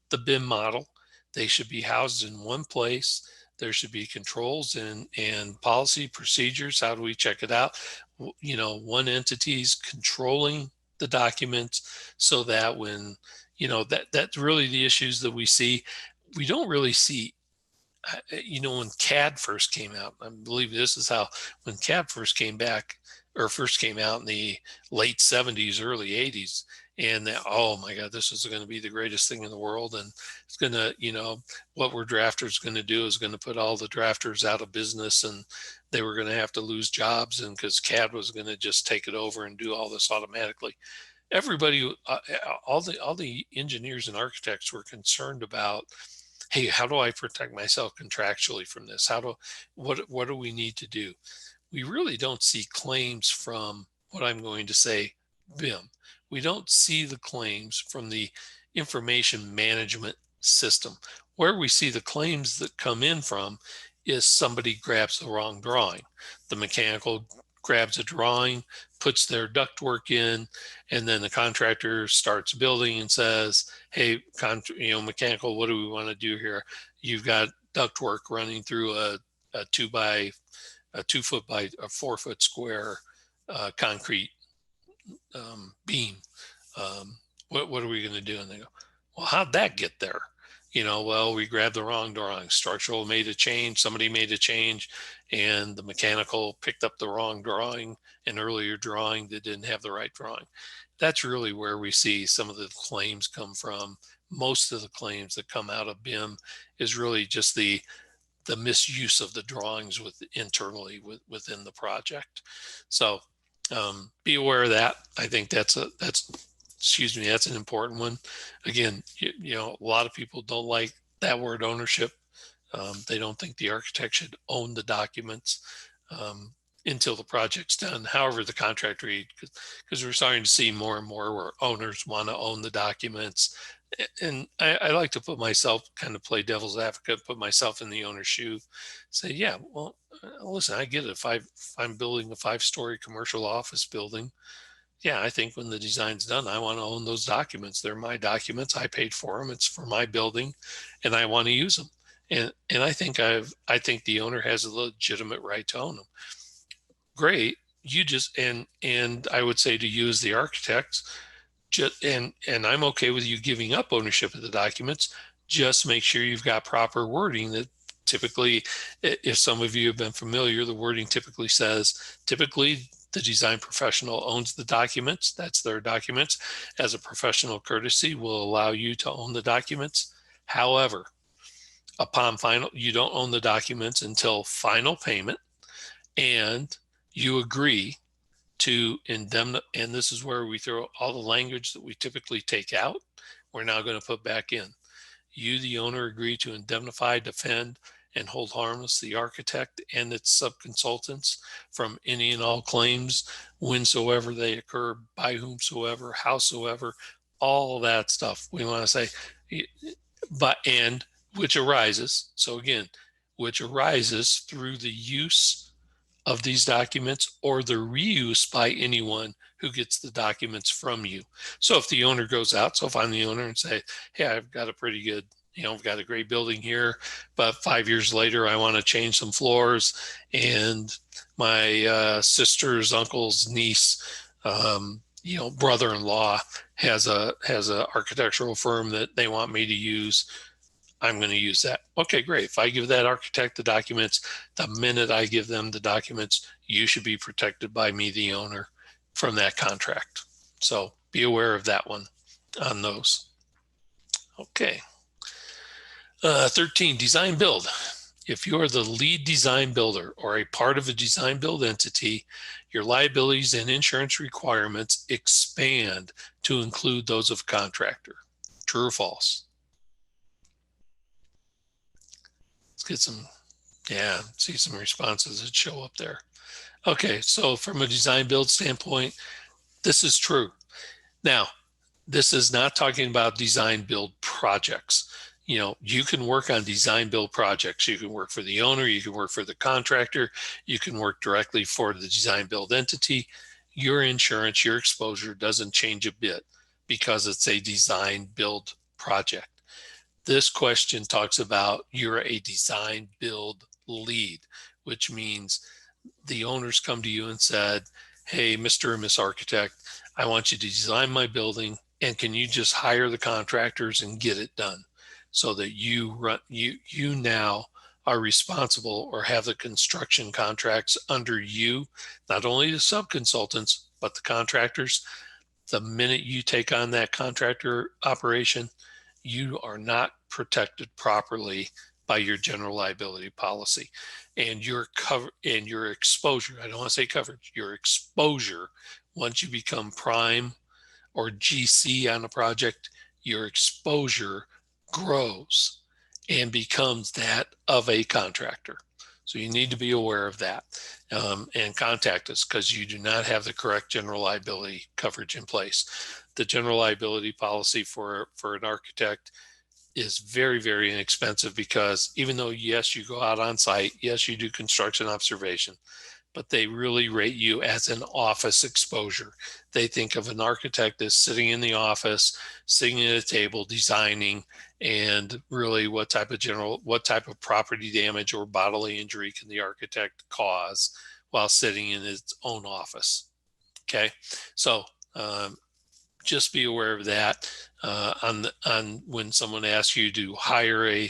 the BIM model. They should be housed in one place. There should be controls and policy procedures. How do we check it out? One entity's controlling the documents so that when, that's really the issues that we see. We don't really see, when CAD first came out, I believe this is how, when CAD first came out in the late 70s, early 80s, and oh my God, this is going to be the greatest thing in the world. And it's going to, what we're drafters going to do is going to put all the drafters out of business, and they were going to have to lose jobs, and because CAD was going to just take it over and do all this automatically. Everybody, all the engineers and architects were concerned about, hey, how do I protect myself contractually from this? What do we need to do? We really don't see claims from what I'm going to say, BIM. We don't see the claims from the information management system. Where we see the claims that come in from is somebody grabs the wrong drawing. The mechanical grabs a drawing, puts their ductwork in, and then the contractor starts building and says, hey, mechanical, what do we want to do here? You've got ductwork running through a 2 foot by a 4 foot square concrete beam. What are we going to do? And they go, well, how'd that get there? Well, we grabbed the wrong drawing. Structural made a change, somebody made a change, and the mechanical picked up the wrong drawing, an earlier drawing that didn't have the right drawing. That's really where we see some of the claims come from. Most of the claims that come out of BIM is really just the misuse of the drawings internally within the project. So be aware of that. I think that's an important one. Again, a lot of people don't like that word ownership. They don't think the architect should own the documents until the project's done. However, the contract read, because we're starting to see more and more where owners want to own the documents. And I like to kind of play devil's advocate, put myself in the owner's shoe, say, yeah, well, listen, I get it. If I'm building a 5-story commercial office building, yeah, I think when the design's done, I want to own those documents. They're my documents. I paid for them. It's for my building, and I want to use them. And I think the owner has a legitimate right to own them. Great. You just and I would say to you as the architects, and I'm okay with you giving up ownership of the documents. Just make sure you've got proper wording that typically, if some of you have been familiar, the wording typically says, the design professional owns the documents. That's their documents. As a professional courtesy, will allow you to own the documents. However, upon you don't own the documents until final payment, and you agree to indemnify, and this is where we throw all the language that we typically take out, we're now going to put back in. You, the owner, agree to indemnify, defend, and hold harmless the architect and its subconsultants from any and all claims, whensoever they occur, by whomsoever, howsoever, all of that stuff. We want to say, and which arises, so again, which arises through the use of these documents or the reuse by anyone who gets the documents from you. So if the owner goes out, so if I'm the owner and say, hey, I've got a pretty good, I've got a great building here, but 5 years later, I want to change some floors, and my sister's uncle's niece, brother-in-law has a architectural firm that they want me to use. I'm going to use that. Okay, great. If I give that architect the documents, the minute I give them the documents, you should be protected by me, the owner, from that contract. So be aware of that one on those. Okay. 13, design build. If you are the lead design builder or a part of a design build entity, your liabilities and insurance requirements expand to include those of contractor. True or false? Get some, see some responses that show up there. Okay, so from a design build standpoint, this is true. Now, this is not talking about design build projects. You can work on design build projects. You can work for the owner, you can work for the contractor, you can work directly for the design build entity. Your insurance, your exposure doesn't change a bit because it's a design build project. This question talks about you're a design build lead, which means the owners come to you and said, hey, Mr. and Miss Architect, I want you to design my building. And can you just hire the contractors and get it done so that you now are responsible or have the construction contracts under you, not only the subconsultants, but the contractors. The minute you take on that contractor operation, you are not protected properly by your general liability policy, and your cover and your exposure. I don't want to say coverage. Your exposure, once you become prime or GC on a project, your exposure grows and becomes that of a contractor. So you need to be aware of that, and contact us because you do not have the correct general liability coverage in place. The general liability policy for an architect is very, very inexpensive because even though, yes, you go out on site, yes, you do construction observation, but they really rate you as an office exposure. They think of an architect as sitting in the office, sitting at a table, designing, and really what type of property damage or bodily injury can the architect cause while sitting in his own office. Okay, so just be aware of that on when someone asks you to hire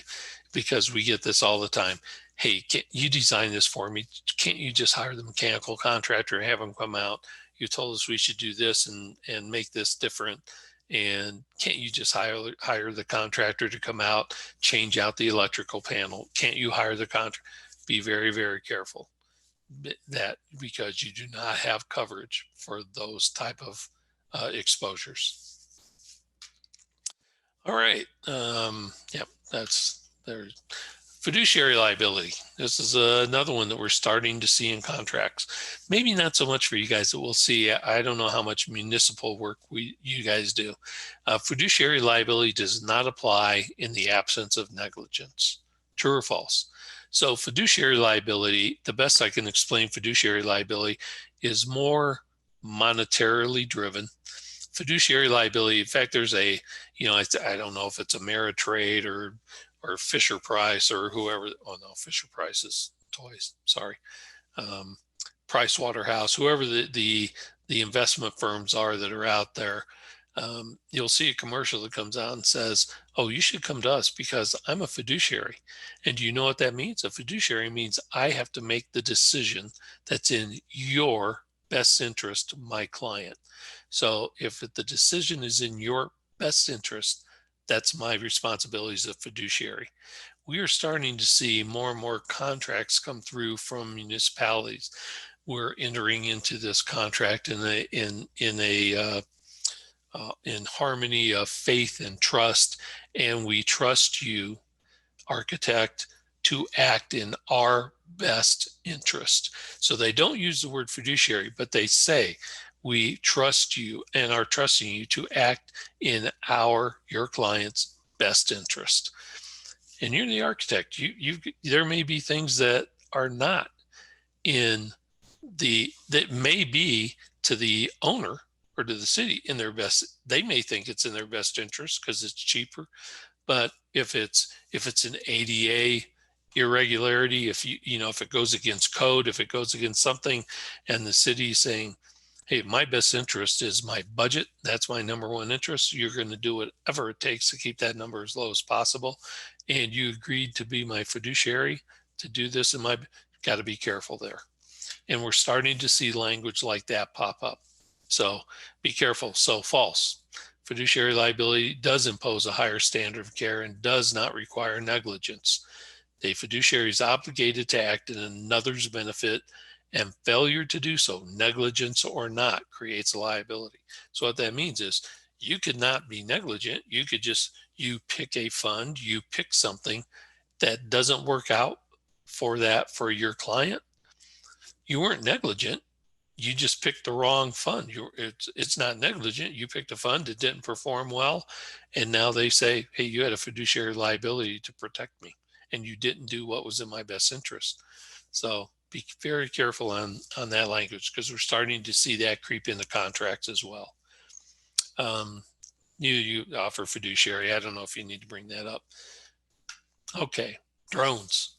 because we get this all the time. Hey, can you design this for me? Can't you just hire the mechanical contractor and have them come out? You told us we should do this and make this different. And can't you just hire the contractor to come out, change out the electrical panel? Can't you hire the contractor? Be very, very careful that because you do not have coverage for those type of exposures. All right. Yep, that's there. Fiduciary liability. This is another one that we're starting to see in contracts. Maybe not so much for you guys that we'll see. I don't know how much municipal work you guys do. Fiduciary liability does not apply in the absence of negligence. True or false? So fiduciary liability, the best I can explain fiduciary liability is more monetarily driven. Fiduciary liability, in fact, there's I don't know if it's Ameritrade or Fisher Price or whoever. Oh no, Fisher Price is toys. Sorry, Price Waterhouse, whoever the investment firms are that are out there. You'll see a commercial that comes out and says, "Oh, you should come to us because I'm a fiduciary." And do you know what that means? A fiduciary means I have to make the decision that's in your best interest, my client. So if the decision is in your best interest, that's my responsibility as a fiduciary. We are starting to see more and more contracts come through from municipalities. We're entering into this contract in harmony of faith and trust, and we trust you, architect, to act in our best interest. So they don't use the word fiduciary, but they say we trust you and are trusting you to act in your client's best interest. And you're the architect. There may be things that are not that may be to the owner or to the city in their best. They may think it's in their best interest because it's cheaper. But if it's an ADA irregularity, if it goes against code, if it goes against something, and the city is saying, hey, my best interest is my budget, that's my number one interest, you're going to do whatever it takes to keep that number as low as possible, and you agreed to be my fiduciary to do this, and got to be careful there. And we're starting to see language like that pop up. So be careful. So false. Fiduciary liability does impose a higher standard of care and does not require negligence. The fiduciary is obligated to act in another's benefit, and failure to do so, negligence or not, creates a liability. So what that means is you could not be negligent. You could you pick a fund, you pick something that doesn't work out for your client. You weren't negligent. You just picked the wrong fund. It's not negligent. You picked a fund that didn't perform well, and now they say, hey, you had a fiduciary liability to protect me, and you didn't do what was in my best interest. So be very careful on that language, because we're starting to see that creep into contracts as well. You offer fiduciary. I don't know if you need to bring that up. Okay, drones.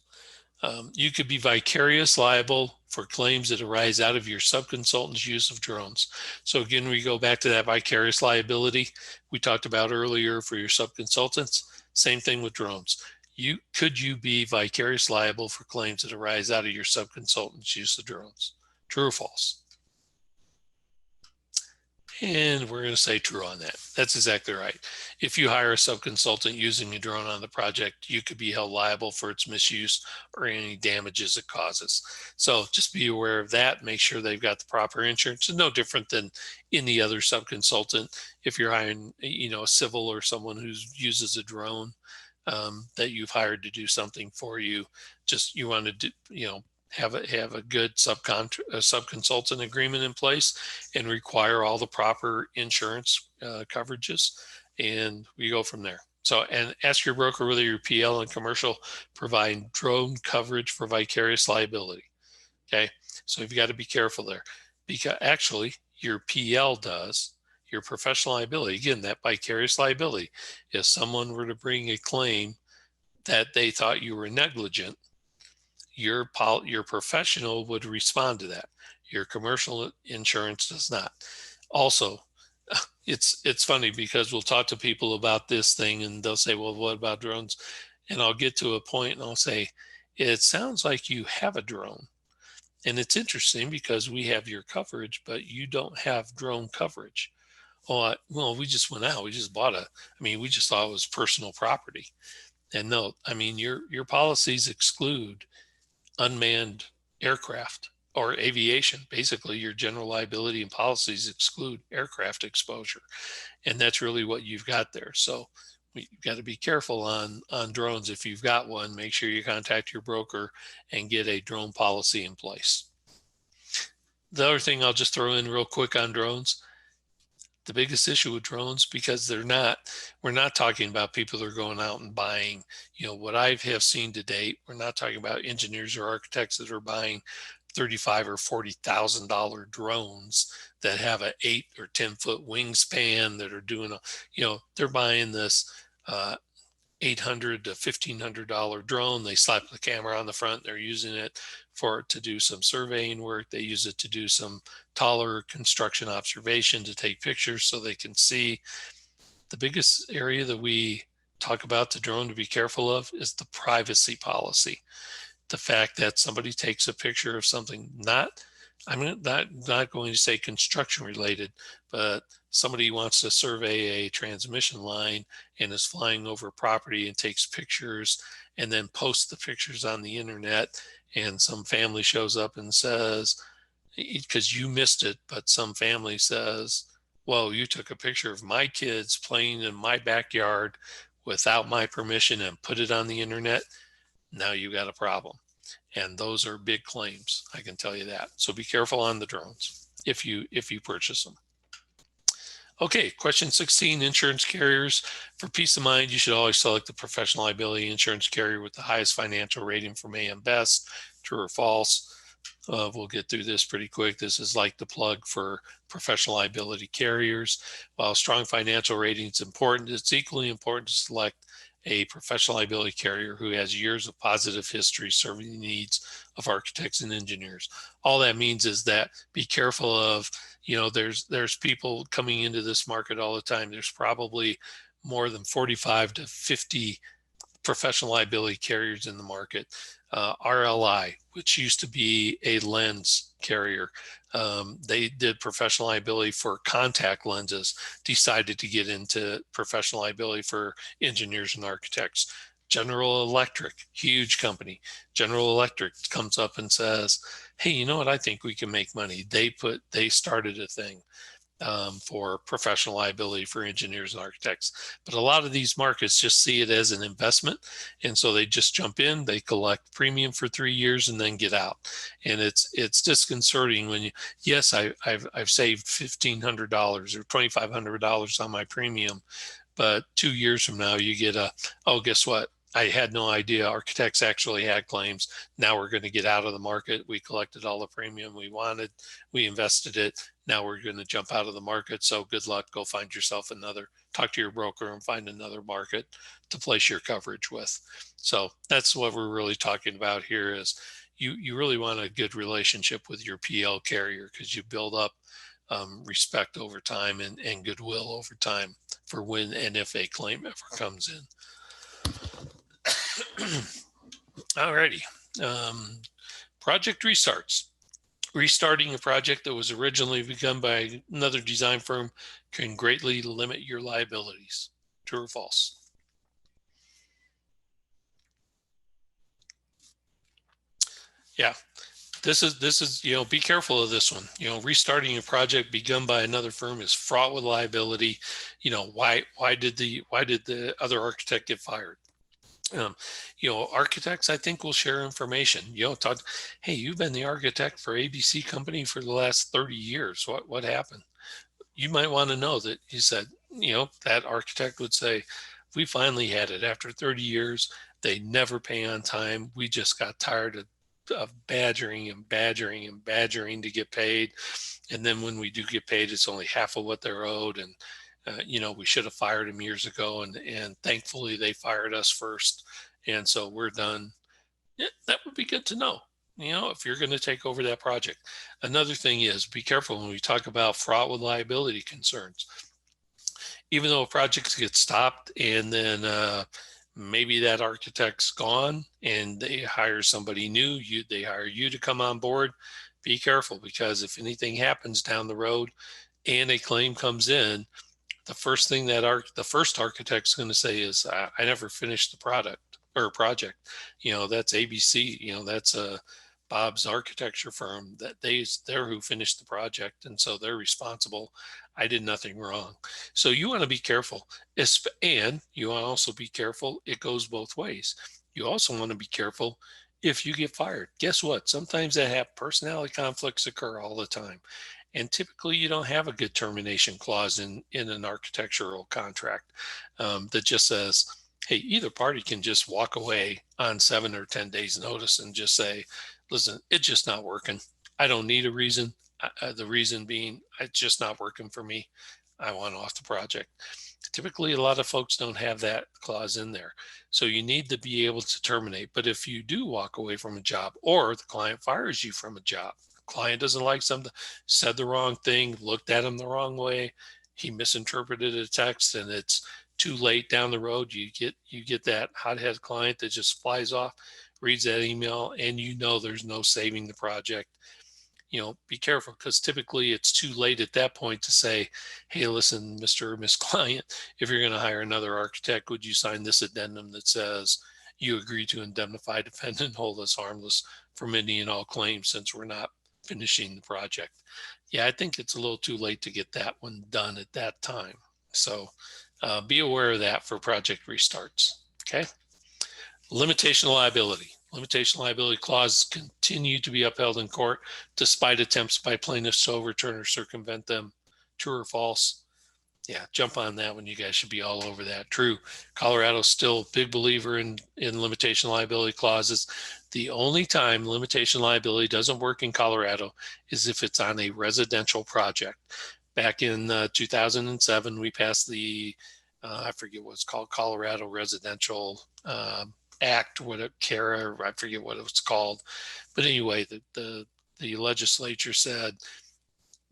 You could be vicarious liable for claims that arise out of your subconsultant's use of drones. So again, we go back to that vicarious liability we talked about earlier for your subconsultants. Same thing with drones. Could you be vicarious liable for claims that arise out of your subconsultant's use of drones? True or false? And we're going to say true on that. That's exactly right. If you hire a subconsultant using a drone on the project, you could be held liable for its misuse or any damages it causes. So just be aware of that. Make sure they've got the proper insurance. It's no different than any other subconsultant. If you're hiring, a civil or someone who uses a drone that you've hired to do something for you, you want to do, have a good subconsultant agreement in place and require all the proper insurance coverages, and we go from there. So, and ask your broker whether your PL and commercial provide drone coverage for vicarious liability. Okay, so you've got to be careful there, because actually your PL does. Your professional liability, again, that vicarious liability, if someone were to bring a claim that they thought you were negligent, your professional would respond to that. Your commercial insurance does not. Also, it's funny because we'll talk to people about this thing and they'll say, well, what about drones? And I'll get to a point and I'll say, it sounds like you have a drone. And it's interesting because we have your coverage, but you don't have drone coverage. Oh, well, we just went out. We just bought we just thought it was personal property. And no, your policies exclude unmanned aircraft or aviation. Basically, your general liability and policies exclude aircraft exposure. And that's really what you've got there. So you've got to be careful on drones. If you've got one, make sure you contact your broker and get a drone policy in place. The other thing I'll just throw in real quick on drones, the biggest issue with drones, because we're not talking about people that are going out and buying, what I have seen to date, we're not talking about engineers or architects that are buying $35,000 or $40,000 drones that have an 8 or 10-foot wingspan that are doing they're buying this $800 to $1,500 drone. They slap the camera on the front. They're using it to do some surveying work. They use it to do some taller construction observation, to take pictures so they can see. The biggest area that we talk about the drone to be careful of is the privacy policy. The fact that somebody takes a picture of something, I'm not going to say construction related, but somebody wants to survey a transmission line and is flying over property and takes pictures and then posts the pictures on the internet, and some family shows up and says, because you missed it, but some family says, well, you took a picture of my kids playing in my backyard without my permission and put it on the internet. Now you got a problem. And those are big claims, I can tell you that. So be careful on the drones if you purchase them. Okay, question 16, insurance carriers. For peace of mind, you should always select the professional liability insurance carrier with the highest financial rating from AM Best. True or false? We'll get through this pretty quick. This is like the plug for professional liability carriers. While strong financial rating is important, it's equally important to select a professional liability carrier who has years of positive history serving the needs of architects and engineers. All that means is that be careful of, there's people coming into this market all the time. There's probably more than 45 to 50 professional liability carriers in the market. RLI, which used to be a lens carrier, they did professional liability for contact lenses, decided to get into professional liability for engineers and architects. General Electric, huge company. General Electric comes up and says, hey, you know what? I think we can make money. They started a thing for professional liability for engineers and architects. But a lot of these markets just see it as an investment. And so they just jump in, they collect premium for 3 years and then get out. And it's disconcerting when I've saved $1,500 or $2,500 on my premium, but 2 years from now you get guess what? I had no idea architects actually had claims. Now we're going to get out of the market. We collected all the premium we wanted. We invested it. Now we're going to jump out of the market. So good luck. Go find yourself another, talk to your broker and find another market to place your coverage with. So that's what we're really talking about here is you really want a good relationship with your PL carrier because you build up respect over time and goodwill over time for when and if a claim ever comes in. Alrighty. Project restarts. Restarting a project that was originally begun by another design firm can greatly limit your liabilities. True or false? Yeah. This is, be careful of this one. Restarting a project begun by another firm is fraught with liability. Why did the other architect get fired? Architects, I think, will share information. Talk, hey, you've been the architect for ABC company for the last 30 years. What happened? You might want to know that he said, that architect would say, we finally had it after 30 years. They never pay on time. We just got tired of badgering and badgering and badgering to get paid. And then when we do get paid, it's only half of what they're owed. And, we should have fired them years ago. And thankfully they fired us first. And so we're done. Yeah, that would be good to know, if you're going to take over that project. Another thing is be careful when we talk about fraud with liability concerns. Even though a project gets stopped and then maybe that architect's gone and they hire somebody new, they hire you to come on board, be careful because if anything happens down the road and a claim comes in, the first thing that the first architect's going to say is, I never finished the product or project. That's ABC, that's Bob's architecture firm, that they're who finished the project. And so they're responsible. I did nothing wrong. So you want to be careful. And you want to also be careful. It goes both ways. You also want to be careful if you get fired. Guess what? Sometimes they have personality conflicts occur all the time. And typically you don't have a good termination clause in an architectural contract that just says, hey, either party can just walk away on 7 or 10 days notice and just say, listen, it's just not working. I don't need a reason. The reason being, it's just not working for me. I want off the project. Typically, a lot of folks don't have that clause in there. So you need to be able to terminate. But if you do walk away from a job or the client fires you from a job, client doesn't like something, said the wrong thing, looked at him the wrong way, he misinterpreted a text and it's too late down the road, you get that hothead client that just flies off, reads that email, and there's no saving the project. Be careful because typically it's too late at that point to say, hey, listen, Mr. or Miss Client, if you're going to hire another architect, would you sign this addendum that says you agree to indemnify, defend, and hold us harmless from any and all claims since we're not finishing the project? Yeah, I think it's a little too late to get that one done at that time. So be aware of that for project restarts. Okay. Limitation liability. Limitation liability clauses continue to be upheld in court despite attempts by plaintiffs to overturn or circumvent them. True or false? Yeah, jump on that one. You guys should be all over that. True. Colorado's still a big believer in limitation liability clauses. The only time limitation liability doesn't work in Colorado is if it's on a residential project. Back in 2007, we passed the, I forget what it's called, Colorado Residential Act, CARA, I forget what it was called. But anyway, the legislature said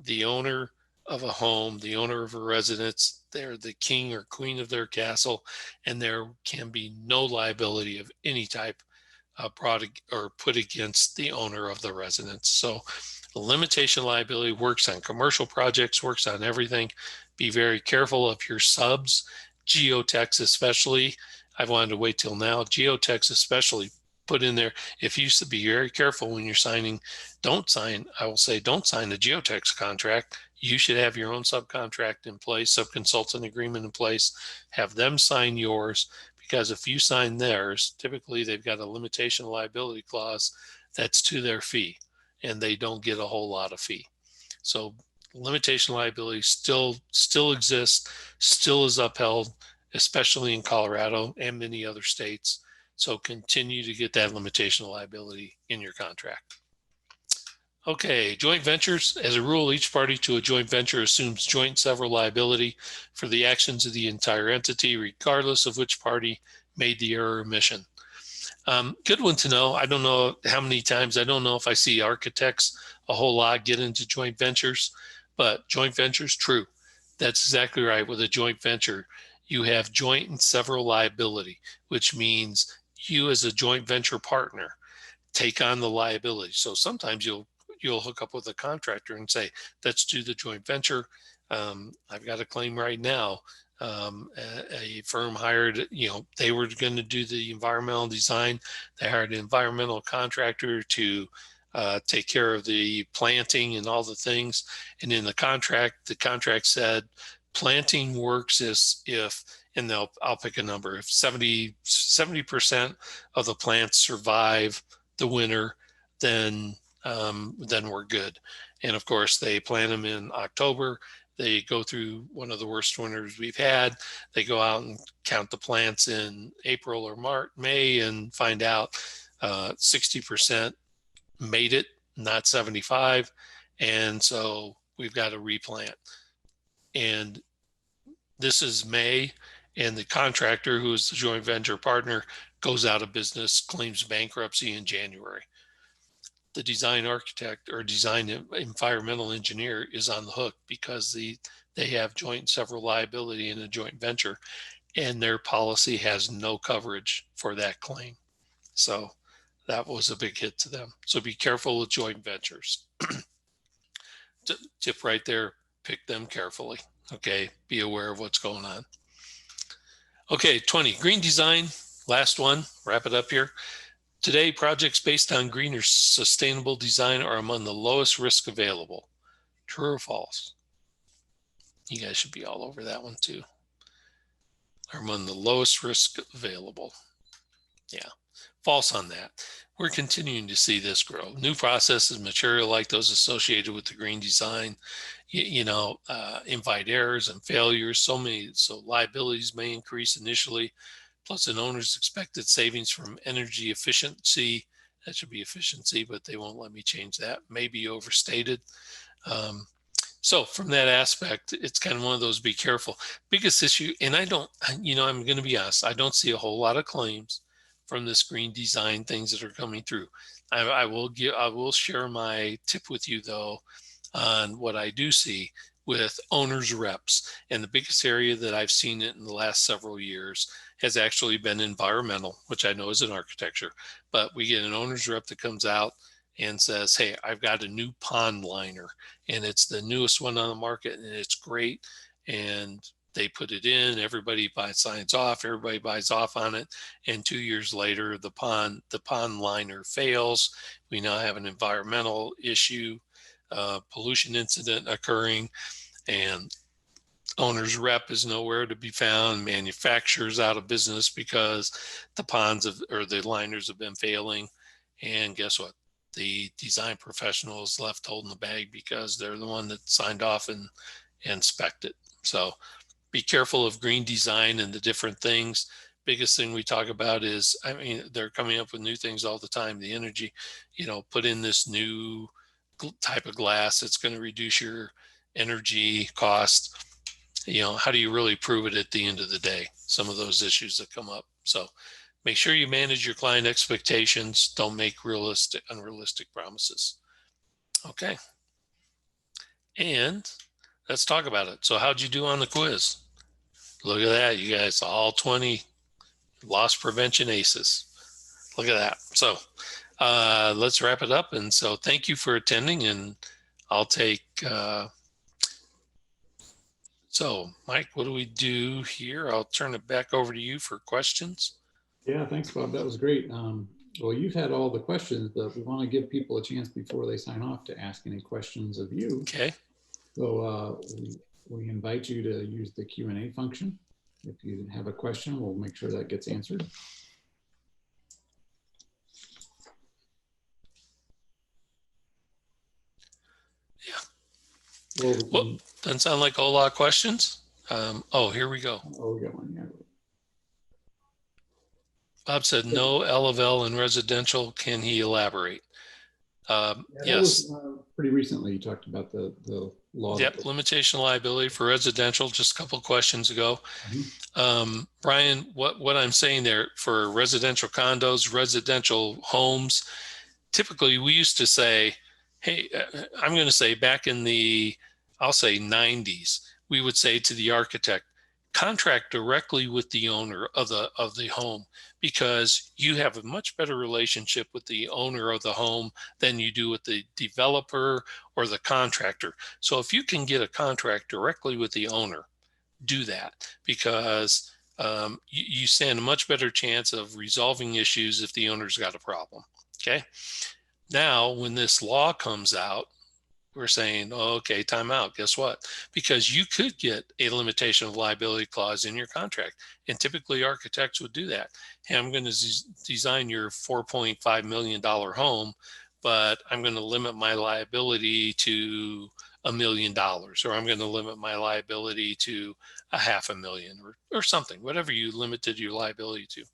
the owner of a home, the owner of a residence, they're the king or queen of their castle, and there can be no liability of any type brought or put against the owner of the residence. So the limitation liability works on commercial projects, works on everything. Be very careful of your subs, geotechs especially. I've wanted to wait till now. Geotechs especially, put in there, if you should be very careful when you're signing, don't sign a geotechs contract. You should have your own subcontract in place, subconsultant agreement in place, have them sign yours, because if you sign theirs, typically they've got a limitation liability clause that's to their fee and they don't get a whole lot of fee. So limitation liability still exists, still is upheld, especially in Colorado and many other states. So continue to get that limitation of liability in your contract. Okay, joint ventures. As a rule, each party to a joint venture assumes joint and several liability for the actions of the entire entity, regardless of which party made the error or omission. Good one to know. I don't know how many times, I don't know if I see architects a whole lot get into joint ventures, but joint ventures, true. That's exactly right. With a joint venture, you have joint and several liability, which means you as a joint venture partner take on the liability. So sometimes you'll hook up with a contractor and say, let's do the joint venture. I've got a claim right now. A firm hired, they were going to do the environmental design. They hired an environmental contractor to take care of the planting and all the things. And in the contract said planting works if, and I'll pick a number, if 70% of the plants survive the winter, then we're good. And of course, they plant them in October. They go through one of the worst winters we've had. They go out and count the plants in April or May and find out 60% made it, not 75. And so we've got to replant. And this is May, and the contractor, who is the joint venture partner, goes out of business, claims bankruptcy in January. The design architect or design environmental engineer is on the hook because they have joint and several liability in a joint venture, and their policy has no coverage for that claim. So that was a big hit to them. So be careful with joint ventures. Tip right there, pick them carefully. Okay, be aware of what's going on. Okay, 20, green design, last one, wrap it up here. Today, projects based on green or sustainable design are among the lowest risk available. True or false? You guys should be all over that one too. Are among the lowest risk available. Yeah, false on that. We're continuing to see this grow. New processes, material like those associated with the green design, invite errors and failures. So liabilities may increase initially, plus an owner's expected savings from energy efficiency. That should be efficiency, but they won't let me change that. May be overstated. So from that aspect, it's kind of one of those be careful. Biggest issue, and I'm going to be honest, I don't see a whole lot of claims from this green design things that are coming through. I will share my tip with you though on what I do see with owners reps. And the biggest area that I've seen it in the last several years has actually been environmental, which I know is in architecture, but we get an owner's rep that comes out and says, hey, I've got a new pond liner and it's the newest one on the market and it's great. And they put it in, everybody signs off, everybody buys off on it. And 2 years later, the pond liner fails. We now have an environmental issue, pollution incident occurring, and owner's rep is nowhere to be found. Manufacturer's out of business because the liners have been failing. And guess what? The design professional is left holding the bag because they're the one that signed off and spec'd it. So be careful of green design and the different things. Biggest thing we talk about is, they're coming up with new things all the time. The energy, put in this new type of glass that's going to reduce your energy cost. How do you really prove it at the end of the day? Some of those issues that come up. So make sure you manage your client expectations. Don't make unrealistic promises. Okay. And let's talk about it. So how'd you do on the quiz? Look at that. You guys, all 20 loss prevention aces. Look at that. So let's wrap it up. And so thank you for attending, and I'll take, so Mike, what do we do here? I'll turn it back over to you for questions. Yeah, thanks, Bob. That was great. Well, you've had all the questions, but we want to give people a chance before they sign off to ask any questions of you. Okay. So we invite you to use the Q&A function. If you have a question, we'll make sure that gets answered. Yeah. Well, doesn't sound like a whole lot of questions. Oh, here we go. Oh, we got one. Yeah. Bob said no LFL in residential. Can he elaborate? Yeah, that was Yes. pretty recently. You talked about the law. Yep. Limitation liability for residential just a couple of questions ago. Mhm. Brian, what I'm saying there for residential condos, residential homes, typically we used to say, hey, I'm going to say back in the, I'll say 90s, we would say to the architect, contract directly with the owner of the home, because you have a much better relationship with the owner of the home than you do with the developer or the contractor. So if you can get a contract directly with the owner, do that, because you stand a much better chance of resolving issues if the owner's got a problem. Okay. Now, when this law comes out, we're saying, oh, okay, time out. Guess what? Because you could get a limitation of liability clause in your contract. And typically architects would do that. Hey, I'm going to design your $4.5 million home, but I'm going to limit my liability to $1 million, or I'm going to limit my liability to $500,000 or something, whatever you limited your liability to.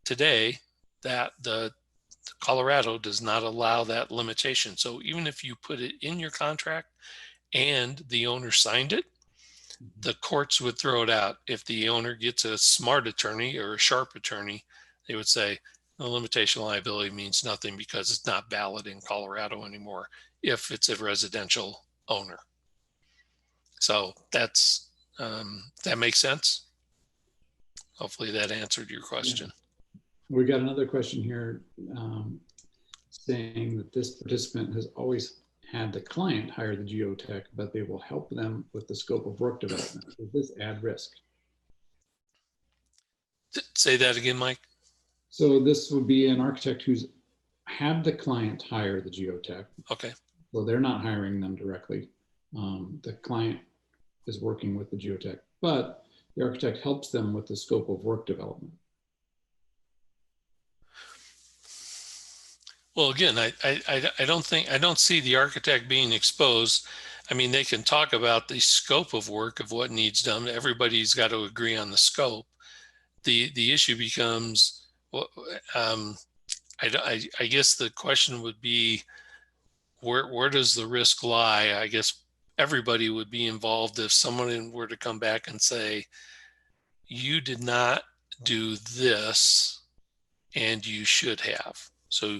Today, that the Colorado does not allow that limitation. So even if you put it in your contract and the owner signed it, the courts would throw it out. If the owner gets a smart attorney or a sharp attorney, they would say the limitation of liability means nothing because it's not valid in Colorado anymore if it's a residential owner. So that makes sense. Hopefully that answered your question. Yeah. We got another question here saying that this participant has always had the client hire the geotech, but they will help them with the scope of work development. Does this add risk? Say that again, Mike. So this would be an architect who's had the client hire the geotech. Okay. So they're not hiring them directly. The client is working with the geotech, but the architect helps them with the scope of work development. Well, again, I don't see the architect being exposed. I mean, they can talk about the scope of work of what needs done. Everybody's got to agree on the scope. The issue becomes, well, I guess the question would be, where does the risk lie? I guess everybody would be involved if someone were to come back and say, you did not do this and you should have. So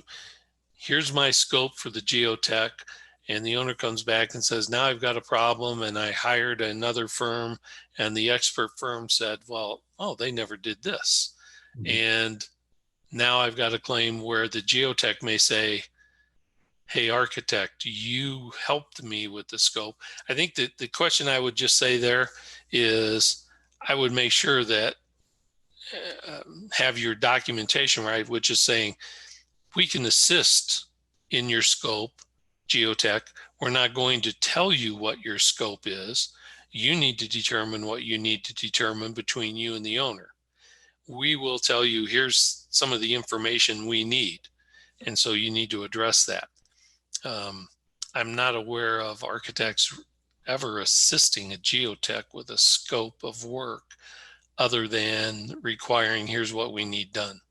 here's my scope for the geotech, and the owner comes back and says, now I've got a problem and I hired another firm, and the expert firm said, well, oh, they never did this. Mm-hmm. And now I've got a claim where the geotech may say, hey, architect, you helped me with the scope. I think that the question I would just say there is, I would make sure that have your documentation right, which is saying, we can assist in your scope, geotech. We're not going to tell you what your scope is. You need to determine what you need to determine between you and the owner. We will tell you, here's some of the information we need. And so you need to address that. I'm not aware of architects ever assisting a geotech with a scope of work other than requiring, here's what we need done.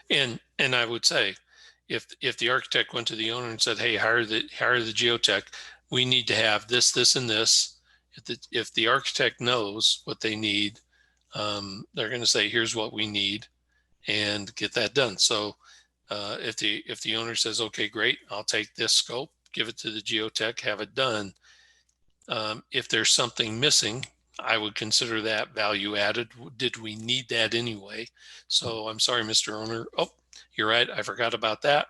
And I would say, if the architect went to the owner and said, hey, hire the geotech, we need to have this, this, and this. If the architect knows what they need, they're going to say, here's what we need, and get that done. So if the owner says, okay, great, I'll take this scope, give it to the geotech, have it done. If there's something missing, I would consider that value added. Did we need that anyway? So I'm sorry, Mr. Owner. Oh, you're right. I forgot about that.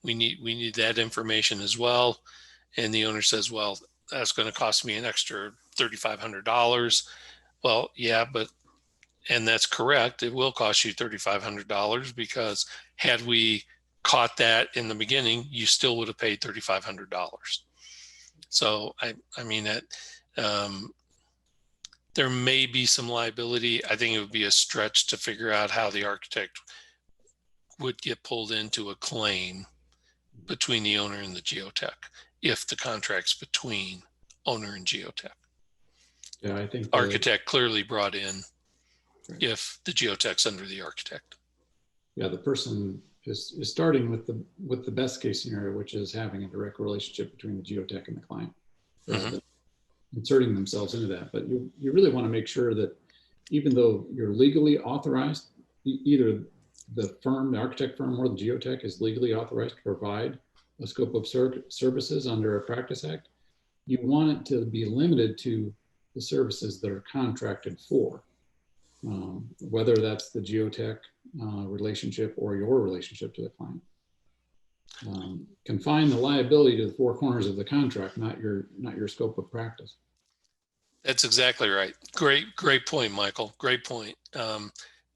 We need that information as well. And the owner says, well, that's going to cost me an extra $3,500. Well, yeah, and that's correct. It will cost you $3,500 because had we caught that in the beginning, you still would have paid $3,500. So I mean that there may be some liability. I think it would be a stretch to figure out how the architect would get pulled into a claim between the owner and the geotech if the contract's between owner and geotech. Yeah, I think architect clearly brought in. if the geotech's under the architect. Yeah, the person is starting with the best case scenario, which is having a direct relationship between the geotech and the client, rather than inserting themselves into that. But you really want to make sure that even though you're legally authorized, either the firm, the architect firm, or the geotech is legally authorized to provide a scope of services under a practice act, you want it to be limited to the services that are contracted for, whether that's the geotech relationship or your relationship to the client. Confine the liability to the four corners of the contract, not your scope of practice. That's exactly right. Great point, Michael. Great point.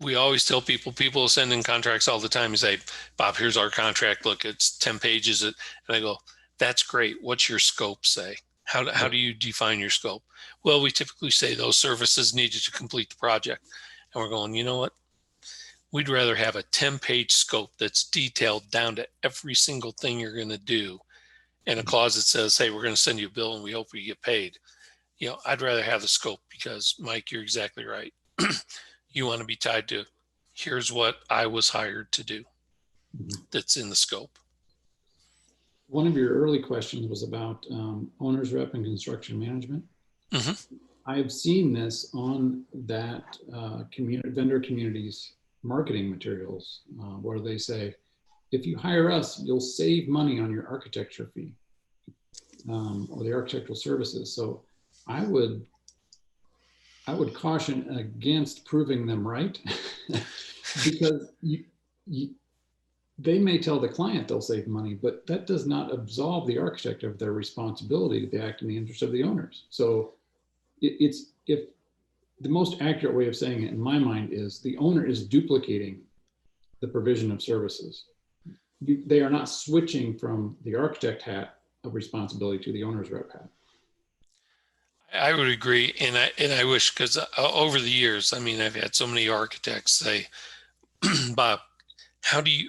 We always tell people send in contracts all the time and say, Bob, here's our contract. Look, it's 10 pages. And I go, that's great. What's your scope say? How do you define your scope? Well, we typically say those services needed to complete the project. And we're going, you know what? We'd rather have a 10-page scope that's detailed down to every single thing you're going to do, and a clause that says, hey, we're going to send you a bill and we hope you get paid. You know, I'd rather have the scope because, Mike, you're exactly right. You want to be tied to, here's what I was hired to do. That's in the scope. One of your early questions was about owner's rep and construction management. I've seen this on that vendor community's marketing materials where they say, if you hire us, you'll save money on your architecture fee or the architectural services. So I would caution against proving them right because they may tell the client they'll save money, but that does not absolve the architect of their responsibility to act in the interest of the owners. So if the most accurate way of saying it in my mind is the owner is duplicating the provision of services. They are not switching from the architect hat of responsibility to the owner's rep hat. I would agree, and I wish, because over the years, I mean, I've had so many architects say, Bob, how do you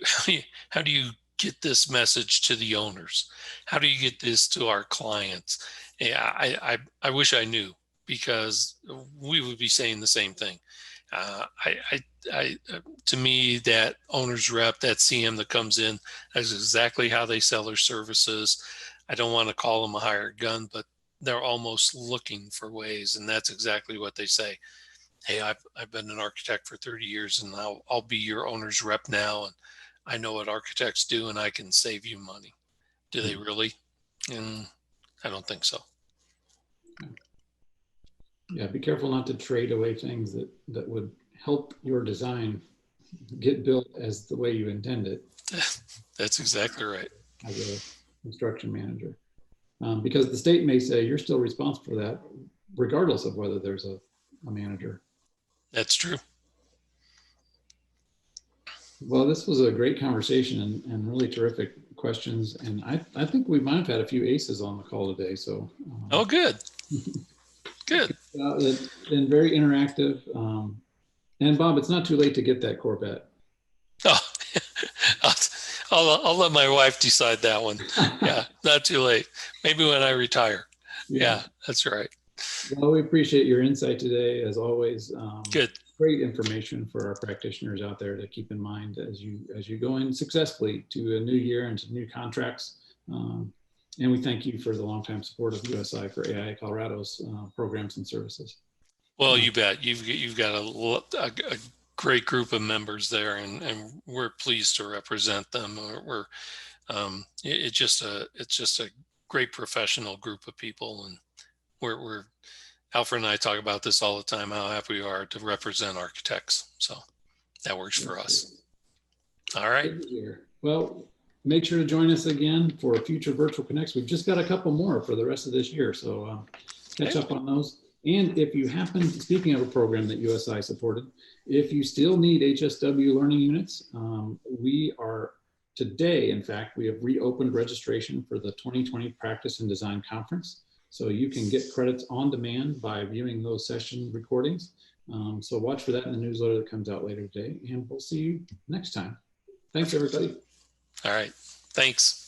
get this message to the owners? How do you get this to our clients? Yeah, I wish I knew, because we would be saying the same thing. To me, that owner's rep, that CM that comes in, that's exactly how they sell their services. I don't want to call them a hired gun, but they're almost looking for ways, and that's exactly what they say. Hey, I've been an architect for 30 years, and I'll be your owner's rep now, and I know what architects do, and I can save you money. Do they really? And I don't think so. Yeah, be careful not to trade away things that would help your design get built as the way you intend it. That's exactly right. As a construction manager. Because the state may say you're still responsible for that, regardless of whether there's a manager. That's true. Well, this was a great conversation and really terrific questions. And I think we might have had a few aces on the call today. So. Oh, good. Good. It's been very interactive. And Bob, it's not too late to get that Corvette. Oh, I'll let my wife decide that one. Yeah, not too late. Maybe when I retire. Yeah, that's right. Well, we appreciate your insight today, as always. Good. Great information for our practitioners out there to keep in mind as you go in successfully to a new year and to new contracts. And we thank you for the longtime support of USI for AIA Colorado's programs and services. Well, you bet. You've got a great group of members there, and we're pleased to represent them. It's just a great professional group of people, and we're Alfred and I talk about this all the time, how happy we are to represent architects. So that works for us. All right. Well, make sure to join us again for future virtual connects. We've just got a couple more for the rest of this year, so catch up on those. And if you happen, speaking of a program that USI supported, if you still need HSW learning units, we are today, in fact, we have reopened registration for the 2020 Practice and Design Conference. So you can get credits on demand by viewing those session recordings. So watch for that in the newsletter that comes out later today, and we'll see you next time. Thanks, everybody. All right. Thanks.